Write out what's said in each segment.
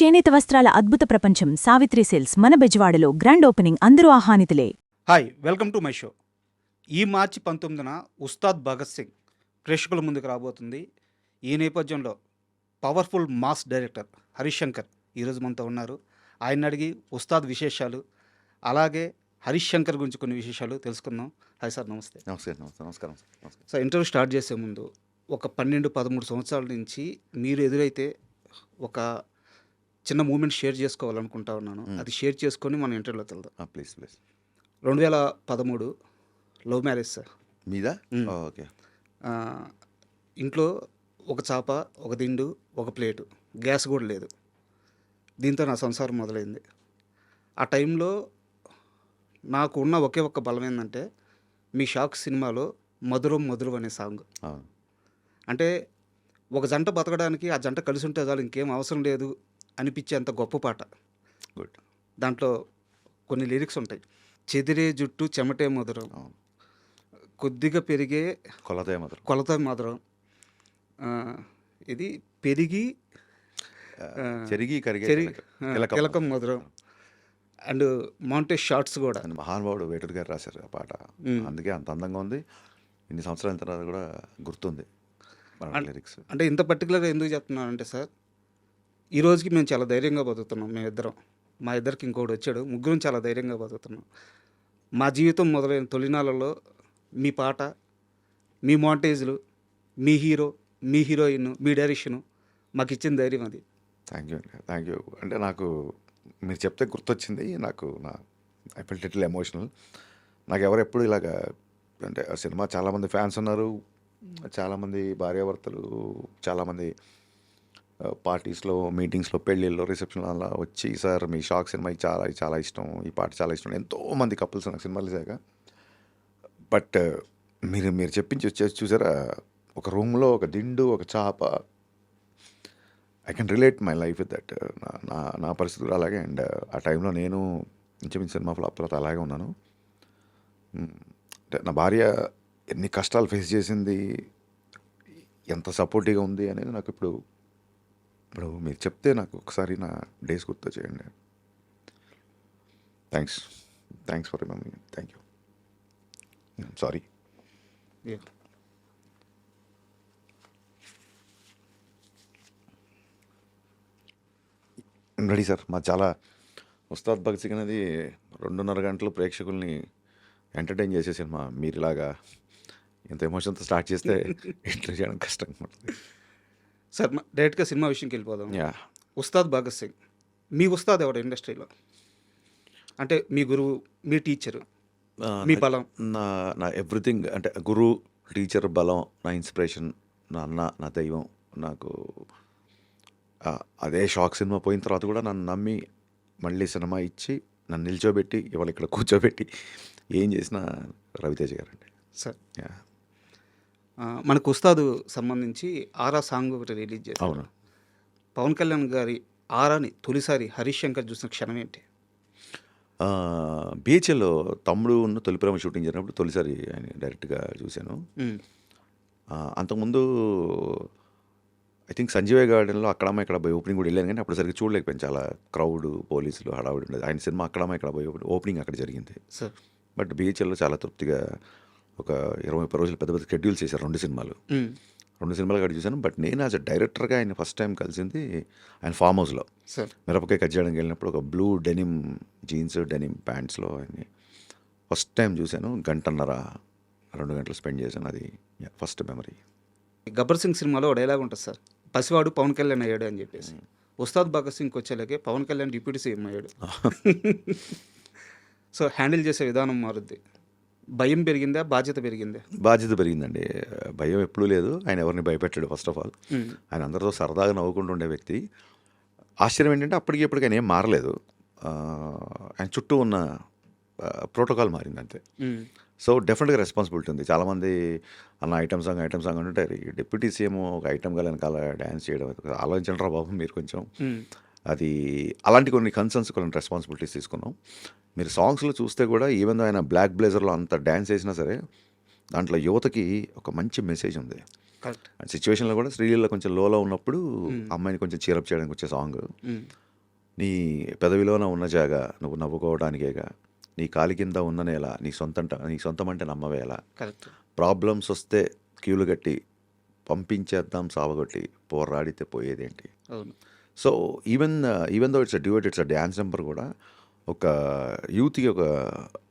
చేనేత వస్త్రాల అద్భుత ప్రపంచం సావిత్రి సిల్క్స్ మన బెజవాడలో గ్రాండ్ ఓపెనింగ్ అందరూ ఆహ్వానితులే. Hi, welcome to my show. ఈ మార్చి 19న ఉస్తాద్ భగత్ సింగ్ ప్రేక్షకుల ముందుకు రాబోతుంది. ఈ నేపథ్యంలో powerful mass director Harish Shankar ఈరోజు మనతో ఉన్నారు. ఆయన అడిగి ఉస్తాద్ విశేషాలు, అలాగే హరీష్ శంకర్ గురించి కొన్ని విశేషాలు తెలుసుకుందాం. హాయ్ సార్, నమస్తే. నమస్కారం. సార్, ఇంటర్వ్యూ స్టార్ట్ చేసే ముందు ఒక 12-13 సంవత్సరాల నుంచి మీరు ఎదురైతే ఒక చిన్న మూమెంట్ షేర్ చేసుకోవాలనుకుంటా ఉన్నాను. అది షేర్ చేసుకొని మనం ఇంటర్వ్యూలోకి వెళ్దాం. ప్లీజ్ 2013 లవ్ మ్యారేజ్ సార్ మీదా? ఓకే. ఇంట్లో ఒక చాప, ఒక దిండు, ఒక ప్లేటు, గ్యాస్ కూడా లేదు. దీంతో నా సంసారం మొదలైంది. ఆ టైంలో నాకు ఉన్న ఒకే ఒక్క బలం ఏంటంటే మీ షాక్ సినిమాలో మధురం మధురం అనే సాంగ్. అంటే ఒక జంట బతకడానికి ఆ జంట కలిసి ఉంటే చాలు, ఇంకేం అవసరం లేదు అనిపించేంత గొప్ప పాట. గుడ్. దాంట్లో కొన్ని లిరిక్స్ ఉంటాయి. చెదిరే జుట్టు చెమటే మధురం, కొద్దిగా పెరిగే కొలత మధురం, ఇది పెరిగి చెరిగి కిలకం మధురం, అండ్ మౌంటేజ్ షార్ట్స్ కూడా. మహానుభావుడు వేటూరు గారు రాశారు ఆ పాట. అందుకే అంత అందంగా ఉంది. ఇన్ని సంవత్సరాల తర్వాత కూడా గుర్తుంది లిరిక్స్. అంటే ఇంత పర్టికులర్గా ఎందుకు చెప్తున్నానంటే సార్, ఈ రోజుకి మేము చాలా ధైర్యంగా బతుకుతున్నాం. మేమిద్దరం, మా ఇద్దరికి ఇంకోటి వచ్చాడు, ముగ్గురం చాలా ధైర్యంగా బతుకుతున్నాం. మా జీవితం మొదలైన తొలినాళ్ళలో మీ పాట, మీ మౌంటేజ్లు, మీ హీరో, మీ హీరోయిన్, మీ డైరెక్షను మాకు ఇచ్చిన ధైర్యం అది. Thank you. అంటే నాకు మీరు చెప్తే గుర్తొచ్చింది. I felt little emotional. నాకు ఎవరు ఎప్పుడు ఇలాగా, అంటే ఆ సినిమా చాలామంది ఫ్యాన్స్ ఉన్నారు, చాలామంది భార్యాభర్తలు, చాలామంది పార్టీస్లో, మీటింగ్స్లో, పెళ్ళిళ్ళలో, రిసెప్షన్ అలా వచ్చి, సార్ మీ షాక్ సినిమా చాలా చాలా ఇష్టం, ఈ పాట చాలా ఇష్టం. ఎంతోమంది కపుల్స్ నాకు సినిమాలు చూసాక. బట్ మీరు చెప్పించి వచ్చేసి చూసారా, ఒక రూమ్లో ఒక దిండు, ఒక చాప. I can relate my life with that. నా పరిస్థితి కూడా అలాగే. అండ్ ఆ టైంలో నేను ఇంచుమించు సినిమా ఫ్లాప్ తర్వాత అలాగే ఉన్నాను. అంటే నా భార్య ఎన్ని కష్టాలు ఫేస్ చేసింది, ఎంత సపోర్టివ్గా ఉంది అనేది నాకు ఇప్పుడు మీరు చెప్తే నాకు ఒకసారి నా డేస్ గుర్తు చేయండి. Thanks for remembering. Thank you. Sorry. Ready sir. మా చాలా ఉస్తాద్ భగత్ సింగ్ అనేది 2.5 గంటలు ప్రేక్షకుల్ని ఎంటర్టైన్ చేసే సినిమా. మీరు ఇలాగా ఎంత ఎమోషన్తో స్టార్ట్ చేస్తే ఎంటర్ చేయడం కష్టంగా ఉంటుంది సార్. డైరెక్ట్గా సినిమా విషయంకి వెళ్ళిపోదాం. ఉస్తాద్ భగత్ సింగ్, మీ ఉస్తాద్ ఎవరు ఇండస్ట్రీలో? అంటే మీ గురువు, మీ టీచరు, మీ బలం? నా ఎవ్రీథింగ్. అంటే గురువు, టీచర్, బలం, నా ఇన్స్పిరేషన్, నా అన్న, నా దైవం. నాకు అదే షాక్ సినిమా పోయిన తర్వాత కూడా నన్ను నమ్మి మళ్ళీ సినిమా ఇచ్చి నన్ను నిల్చోబెట్టి ఇవాళ ఇక్కడ కూర్చోబెట్టి ఏం చేసినా రవితేజ గారండి సార్. మనకు ఉస్తాదు సంబంధించి ఆరా సాంగ్ ఒకటి రిలీజ్ చేశారు. అవును. పవన్ కళ్యాణ్ గారి ఆరాని తొలిసారి హరీష్ శంకర్ చూసిన క్షణం ఏంటి? బిహెచ్ఎల్లో తమ్ముడు ఉన్న తొలి ప్రేమ షూటింగ్ జరిగినప్పుడు తొలిసారి ఆయన డైరెక్ట్గా చూశాను. అంతకుముందు ఐ థింక్ సంజీవయ్య గార్డెన్లో అక్కడమ్మ ఇక్కడ పోయి ఓపెనింగ్ కూడా వెళ్ళాను, కానీ అప్పుడు సరిగ్గా చూడలేకపోయాను. చాలా క్రౌడ్, పోలీసులు, హడావుడి ఉండేది. ఆయన సినిమా అక్కడమ్మ ఇక్కడ పోయి ఓపెనింగ్ అక్కడ జరిగింది సార్. బట్ బిహెచ్ఎల్లో చాలా తృప్తిగా ఒక 20-30 రోజులు పెద్ద పెద్ద షెడ్యూల్స్ చేశారు. 2 సినిమాలు అక్కడ చూశాను. బట్ నేను యాజ్ అ డైరెక్టర్గా ఆయన ఫస్ట్ టైం కలిసింది ఆయన ఫామ్ హౌస్లో మిరపకాయ కట్ చేయడానికి వెళ్ళినప్పుడు. ఒక బ్లూ డెనిమ్ జీన్స్, డెనిమ్ ప్యాంట్స్లో ఆయన్ని ఫస్ట్ టైం చూశాను. 1.5-2 గంటలు స్పెండ్ చేశాను. అది ఫస్ట్ మెమరీ. గబ్బర్ సింగ్ సినిమాలో ఒక డైలాగ్ ఉంటుంది సార్, పసివాడు పవన్ కళ్యాణ్ అయ్యాడు అని చెప్పేసి. ఉస్తాద్ భగత్ సింగ్కి వచ్చేలాగే పవన్ కళ్యాణ్ డిప్యూటీ సీఎం అయ్యాడు. సో హ్యాండిల్ చేసే విధానం మారుద్ది. భయం పెరిగిందా, బాధ్యత పెరిగిందా? బాధ్యత పెరిగిందండి. భయం ఎప్పుడూ లేదు. ఆయన ఎవరిని భయపెట్టాడు. ఫస్ట్ ఆఫ్ ఆల్ ఆయన అందరితో సరదాగా నవ్వుకుంటూ ఉండే వ్యక్తి. ఆశ్చర్యం ఏంటంటే అప్పటికి ఎప్పటికీ ఆయన ఏం మారలేదు. ఆయన చుట్టూ ఉన్న ప్రోటోకాల్ మారింది అంతే. సో డెఫినెట్గా రెస్పాన్సిబిలిటీ ఉంది. చాలామంది అన్న ఐటమ్ సాంగ్ అంటుంటారు. ఈ డిప్యూటీ సీఎం ఒక ఐటమ్ గా వెనకాల డ్యాన్స్ చేయడం ఆలోచించండి రా బాబు మీరు కొంచెం. అది అలాంటి కొన్ని కన్సర్న్స్, కొన్ని రెస్పాన్సిబిలిటీస్ తీసుకున్నాం. మీరు సాంగ్స్లో చూస్తే కూడా ఈవెన్ ఆయన బ్లాక్ బ్లేజర్లో అంత డ్యాన్స్ వేసినా సరే దాంట్లో యువతకి ఒక మంచి మెసేజ్ ఉంది. సిచ్యువేషన్లో కూడా శ్రీలీల కొంచెం లోలో ఉన్నప్పుడు అమ్మాయిని కొంచెం చీరప్ చేయడానికి వచ్చే సాంగ్ నీ పెదవిలోన ఉన్న జాగా నువ్వు నవ్వుకోవడానికేగా, నీ కాలి కింద ఉన్న నేల నీ సొంతమంటే నమ్మవేలా, కరెక్ట్. ప్రాబ్లమ్స్ వస్తే క్యూలు కట్టి పంపించేద్దాం సావగొట్టి పోరాడితే పోయేదేంటి. అవును. So even though it's a duet, it's a dance number కూడా ఒక యూత్కి ఒక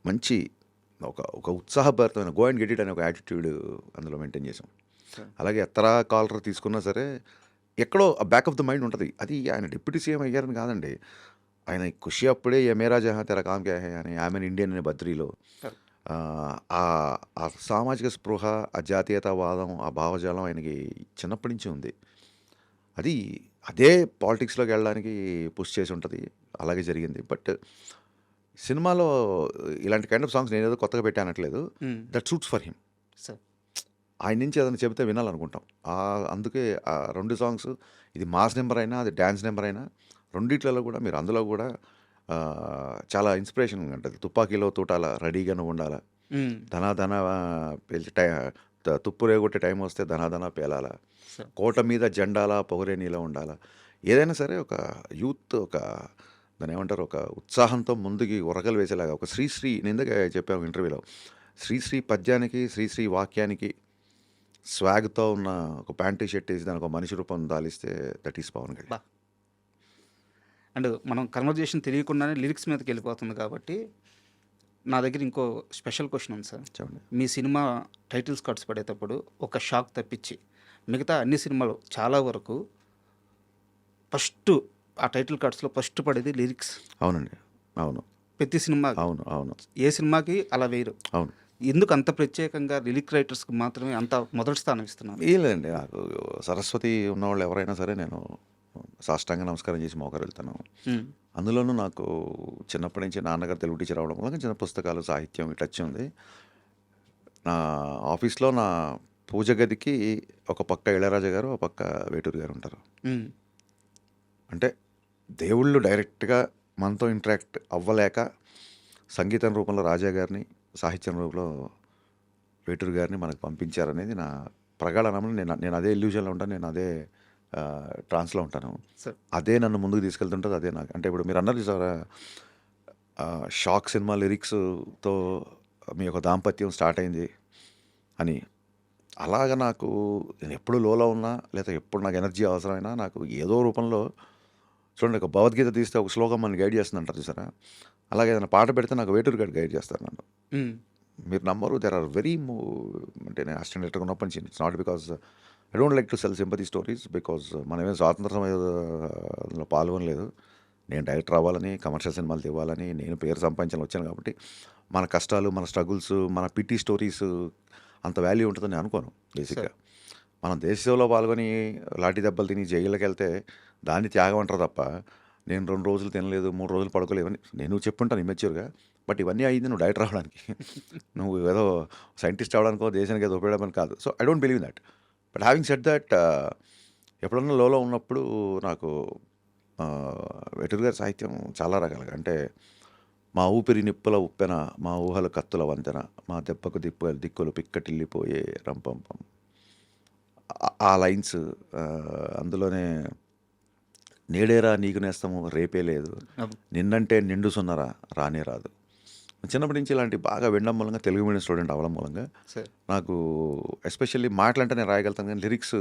మంచి ఒక ఉత్సాహభరితమైన గో అండ్ గెట్ ఇట్ అనే ఒక యాటిట్యూడ్ అందులో మెయింటైన్ చేసాం. Sure. అలాగే ఎత్తరా కాలర్ తీసుకున్నా సరే ఎక్కడో బ్యాక్ ఆఫ్ ద మైండ్ ఉంటుంది. అది ఆయన డిప్యూటీ సీఎం అయ్యారని కాదండి, ఆయన ఖుషి అప్పుడే ఏ మేరా జహా తెరా కామ్ క్యా హై అని ఆమెన్ ఇండియన్ అనే బద్రీలో కరెక్ట్. ఆ ఆ సామాజిక స్పృహ, ఆ జాతీయతావాదం, ఆ భావజాలం ఆయనకి చిన్నప్పటి నుంచి ఉంది. అది అదే పాలిటిక్స్లోకి వెళ్ళడానికి పుష్ చేసి ఉంటుంది. అలాగే జరిగింది. బట్ సినిమాలో ఇలాంటి కైండ్ ఆఫ్ సాంగ్స్ నేనేదో కొత్తగా పెట్టానట్లేదు. That suits for him. Sir. ఆయన నుంచి ఏదైనా చెబితే వినాలనుకుంటాం. అందుకే ఆ 2 సాంగ్స్, ఇది మాస్ నెంబర్ అయినా, అది డాన్స్ నెంబర్ అయినా, రెండిట్లలో కూడా మీరు అందులో కూడా చాలా ఇన్స్పిరేషన్ ఉంటుంది. తుపాకీలో తూటాల రెడీగా నువ్వు ఉండాలా, ధనా పేల్చి తుప్పు రేగొట్టే టైం వస్తే ధనా పేలాల, సార్. కోట మీద జెండాల పొగరే నీలో ఉండాలా. ఏదైనా సరే ఒక యూత్ దాన్ని ఏమంటారు, ఒక ఉత్సాహంతో ముందుకి ఉరకలు వేసేలాగా ఒక శ్రీశ్రీ, నేను ఇందాక చెప్పాను ఇంటర్వ్యూలో, శ్రీశ్రీ పద్యానికి, శ్రీశ్రీ వాక్యానికి స్వాగ్తో ఉన్న ఒక ప్యాంటు షర్ట్ వేసి దానికి ఒక మనిషి రూపం దాలిస్తే దట్ ఈస్ పవన్ కళ్యాణ్. బా. అండ్ మనం కన్వర్జేషన్ తెలియకుండానే లిరిక్స్ మీదకి వెళ్ళిపోతుంది కాబట్టి నా దగ్గర ఇంకో స్పెషల్ క్వశ్చన్ ఉంది సార్. చెప్పండి. మీ సినిమా టైటిల్స్ కార్డ్స్ పడేటప్పుడు ఒక షాక్ తప్పించి మిగతా అన్ని సినిమాలు చాలా వరకు ఫస్ట్ ఆ టైటిల్ కార్డ్స్లో ఫస్ట్ పడేది లిరిక్స్. అవునండి. అవును. ప్రతి సినిమా, అవును. అవును. ఏ సినిమాకి అలా వేయరు. అవును. ఎందుకు అంత ప్రత్యేకంగా లిరిక్ రైటర్స్కి మాత్రమే అంత మొదటి స్థానం ఇస్తున్నాను? ఏం లేదండి, నాకు సరస్వతి ఉన్నవాళ్ళు ఎవరైనా సరే నేను సాష్టాంగ నమస్కారం చేసి మోకరు వెళ్తాను. అందులోనూ నాకు చిన్నప్పటి నుంచి నాన్నగారు తెలుగు టీచర్ అవడం వల్ల చిన్న పుస్తకాలు, సాహిత్యం టచ్ ఉంది. నా ఆఫీస్లో నా పూజ గదికి ఒక పక్క ఇళయరాజా గారు, ఒక పక్క వేటూరి గారు ఉంటారు. అంటే దేవుళ్ళు డైరెక్ట్గా మనతో ఇంటరాక్ట్ అవ్వలేక సంగీతం రూపంలో రాజా గారిని, సాహిత్యం రూపంలో వేటూరి గారిని మనకు పంపించారనేది నా ప్రగాఢ నమ్మకం. నేను అదే ఇల్యూజన్లో ఉంటాను, నేను అదే ట్రాన్స్లో ఉంటాను. సార్. అదే నన్ను ముందుకు తీసుకెళ్తుంటుంది. అదే నాకు అంటే ఇప్పుడు మీరు అన్నారు సార్, షాక్ సినిమా లిరిక్స్తో మీ యొక్క దాంపత్యం స్టార్ట్ అయింది అని. అలాగ నాకు నేను ఎప్పుడు లోలో ఉన్నా, లేదా ఎప్పుడు నాకు ఎనర్జీ అవసరమైనా నాకు ఏదో రూపంలో చూడండి, ఒక భగవద్గీత తీస్తే ఒక శ్లోకం మనని గైడ్ చేస్తుంది అంటారు చూసారా, అలాగే ఏదైనా పాట పెడితే నాకు వేటూరి గారు గైడ్ చేస్తారు నన్ను. మీరు నమ్మరు, దెర్ ఆర్ వెరీ అంటే నేను అసిస్టెంట్ డైరెక్టర్గా ఉన్నప్పటి నుంచి, it's not because I don't like to cell sympathy stories, because మనమేం స్వాతంత్ర సమయంలో పాల్గొనలేదు. నేను డైరెక్టర్ అవ్వాలని, కమర్షియల్ సినిమాలు తీయాలని, నేను పేరు సంపాదించాలని వచ్చాను. కాబట్టి మన కష్టాలు, మన స్ట్రగుల్స్, మన పిటి స్టోరీస్ అంత వాల్యూ ఉంటుందని అనుకోను బేసిక్గా. మనం దేశ సేవలో పాల్గొని లాఠీ దెబ్బలు తిని జైలుకి వెళ్తే దాన్ని త్యాగం అంటారు తప్ప, నేను 2 రోజులు తినలేదు, 3 రోజులు పడుకోలేదు ఇవన్నీ నేను చెప్పుంటాను ఇమ్మెచ్యూర్గా. బట్ ఇవన్నీ అయింది నువ్వు డైరెక్టర్ అవ్వడానికి, నువ్వు ఏదో సైంటిస్ట్ అవ్వడానికో దేశానికి ఏదో ఉపయోగపడమని కాదు. So I don't believe that. But having said that, ఎప్పుడన్నా లోలో ఉన్నప్పుడు నాకు వేటూరి గారి సాహిత్యం చాలా రకాలుగా, అంటే మా ఊపిరి నిప్పుల ఉప్పెన, మా ఊహల కత్తుల వంతెన, మా దెబ్బకు దిక్కులు పిక్కటిల్లిపోయే రంపంపం, ఆ లైన్స్, అందులోనే నేడేరా నీకు నేస్తము రేపే లేదు, నిన్నంటే నిండు సున్నరా రానే రాదు. చిన్నప్పటి నుంచి ఇలాంటి బాగా వినడం మూలంగా, తెలుగు మీడియం స్టూడెంట్ అవ్వడం మూలంగా నాకు ఎస్పెషల్లీ మాటలంటే నేను రాయగలుగుతాను, కానీ లిరిక్స్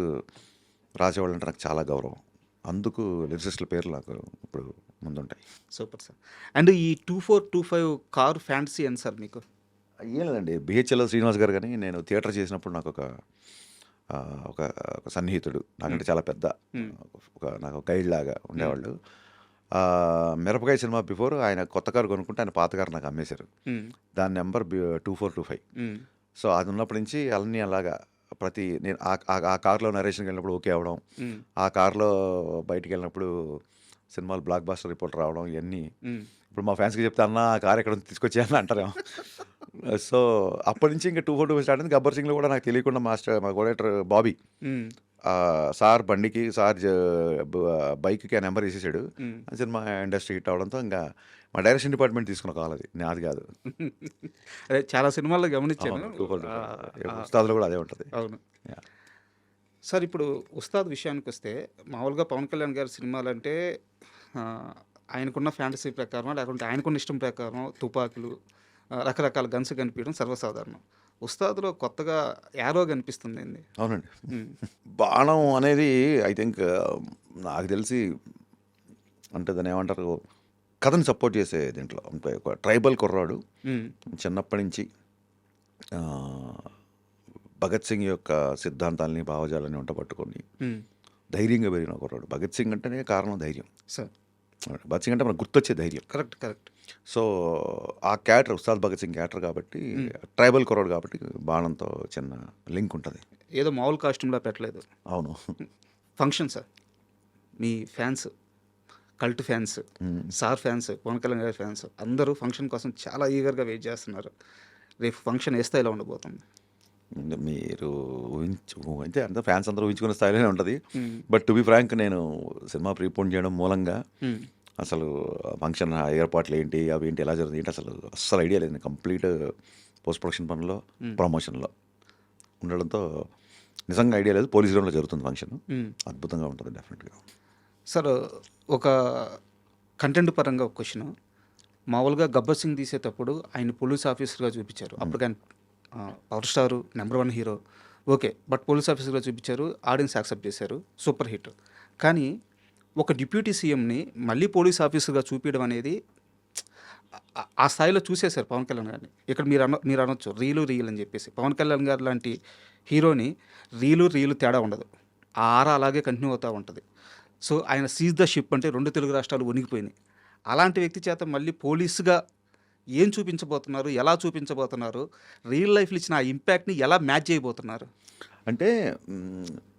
రాసేవాళ్ళు అంటే నాకు చాలా గౌరవం. అందుకు లిరిసిస్టుల పేర్లు నాకు ఇప్పుడు ముందుంటాయి. Super sir. అండ్ ఈ 2425 కారు ఫ్యాంటసీ అని సార్ మీకు? ఏం లేదండి, బిహెచ్ఎల్ శ్రీనివాస్ గారు కానీ నేను థియేటర్ చేసినప్పుడు నాకు ఒక సన్నిహితుడు, నాకంటే చాలా పెద్ద, నాకు గైడ్ లాగా ఉండేవాళ్ళు. మిరపకాయ సినిమా బిఫోర్ ఆయన కొత్త కారు కొనుక్కుంటే ఆయన పాత కారు నాకు అమ్మేశారు. దాని నెంబర్ 2425. సో అది ఉన్నప్పటి నుంచి అన్నీ అలాగా నేను ఆ కార్లో నరేషన్కి వెళ్ళినప్పుడు ఓకే అవ్వడం, ఆ కార్లో బయటికి వెళ్ళినప్పుడు సినిమాలు బ్లాక్ బాస్టర్ రిపోర్ట్ రావడం, ఇవన్నీ ఇప్పుడు మా ఫ్యాన్స్కి చెప్తే అన్న ఆ కార్ ఎక్కడ తీసుకొచ్చాయని అంటారేమో. సో అప్పటి నుంచి ఇంకా 2425 స్టార్ట్ అయింది. గబ్బర్ సింగ్లో కూడా నాకు తెలియకుండా మా కోడేటర్ బాబీ సార్ బండికి, సార్ బైక్కి ఆ నెంబర్ వేసేసాడు. సినిమా ఇండస్ట్రీ హిట్ అవడంతో ఇంకా మా డైరెక్షన్ డిపార్ట్మెంట్ తీసుకున్న కాల్, అది నాది కాదు. అదే చాలా సినిమాల్లో గమనించాను. ఉస్తాద్లో కూడా అదే ఉంటుంది. అవును సార్. ఇప్పుడు ఉస్తాద్ విషయానికి వస్తే, మామూలుగా పవన్ కళ్యాణ్ గారి సినిమాలంటే ఆయనకున్న ఫ్యాంటసీ ప్రకారం లేకుంటే ఆయనకున్న ఇష్టం ప్రకారం తుపాకులు రకరకాల గన్స్ కనిపించడం సర్వసాధారణం. ఉస్తాద్‌లో కొత్తగా యారో కనిపిస్తుందండి. అవునండి. హ్మ్. బాణం అనేది ఐ థింక్ నాకు తెలిసి అంటే దాన్ని ఏమంటారు, కథని సపోర్ట్ చేసే దీంట్లో అంటే ఒక ట్రైబల్ కుర్రాడు హ్మ్. చిన్నప్పటి నుంచి ఆ, భగత్ సింగ్ యొక్క సిద్ధాంతాలని భావజాలని వంట పట్టుకొని హ్మ్. ధైర్యంగా పెరిగిన కుర్రాడు. భగత్ సింగ్ అంటేనే కారణం ధైర్యం. సార్ భగత్ సింగ్ అంటే మనకు గుర్తొచ్చే ధైర్యం. కరెక్ట్. కరెక్ట్. సో ఆ క్యారెక్టర్ ఉస్తాద్ భగత్ సింగ్ క్యారెక్టర్ కాబట్టి ట్రైబల్ కుర్రాడు కాబట్టి బాణంతో చిన్న లింక్ ఉంటుంది. ఏదో మామూలు కాస్ట్యూమ్‌లా పెట్టలేదు. అవును. Function sir. మీ fans, cult fans, sir fans, Pawan Kalyan గారి ఫ్యాన్స్ అందరూ ఫంక్షన్ కోసం చాలా ఈగర్‌గా వెయిట్ చేస్తున్నారు. రేపు ఫంక్షన్ ఏ స్థాయిలో ఉండబోతుంది? మీరు ఊహించే అంత ఫ్యాన్స్ అందరూ ఊహించుకునే స్థాయిలోనే ఉంటుంది. హ్మ్. బట్ టు బి ఫ్రాంక్, నేను సినిమా ప్రీపోన్ చేయడం మూలంగా హ్మ్. అసలు ఫంక్షన్ ఏర్పాట్లు ఏంటి, అవి ఏంటి, ఎలా జరుగుతుంది ఏంటి, అస్సలు ఐడియా లేదు. కంప్లీట్ పోస్ట్ ప్రొడక్షన్ పనిలో, ప్రమోషన్లో ఉండడంతో నిజంగా ఐడియా లేదు. పోలీస్ గ్రౌండ్లో జరుగుతుంది ఫంక్షన్. హ్మ్. అద్భుతంగా ఉంటుంది డెఫినెట్గా. సార్ ఒక కంటెంట్ పరంగా ఒక క్వశ్చన్. మామూలుగా 'గబ్బర్ సింగ్' తీసేటప్పుడు ఆయన పోలీస్ ఆఫీసర్‌గా చూపించారు. అప్పుడు కానీ power star, number 1 hero. Okay. But police ఆఫీసర్‌గా చూపించారు. ఆడియన్స్ యాక్సెప్ట్ చేశారు. Super hit. కానీ ఒక డిప్యూటీ సీఎంని మళ్ళీ పోలీస్ ఆఫీసర్‌గా చూపియడం అనేది ఆ స్థాయిలో చూసేశారు పవన్ కళ్యాణ్ గారిని. ఇక్కడ మీరు అనొచ్చు రీల్ అని చెప్పేసి. పవన్ కళ్యాణ్ గారు లాంటి హీరోని రీలు తేడా ఉండదు. ఆ ఆరా అలాగే కంటిన్యూ అవుతా ఉంటది. సో, ఆయన సీజ్ ద షిప్ అంటే 2 తెలుగు రాష్ట్రాలు వణికిపోయినాయి. అలాంటి వ్యక్తి చేత మళ్ళీ పోలీస్‌గా ఏం చూపించబోతున్నారు? ఎలా చూపించబోతున్నారు? రియల్ లైఫ్‌లో ఇచ్చిన ఆ ఇంపాక్ట్‌ని ఎలా మ్యాచ్ చేయబోతున్నారు? అంటే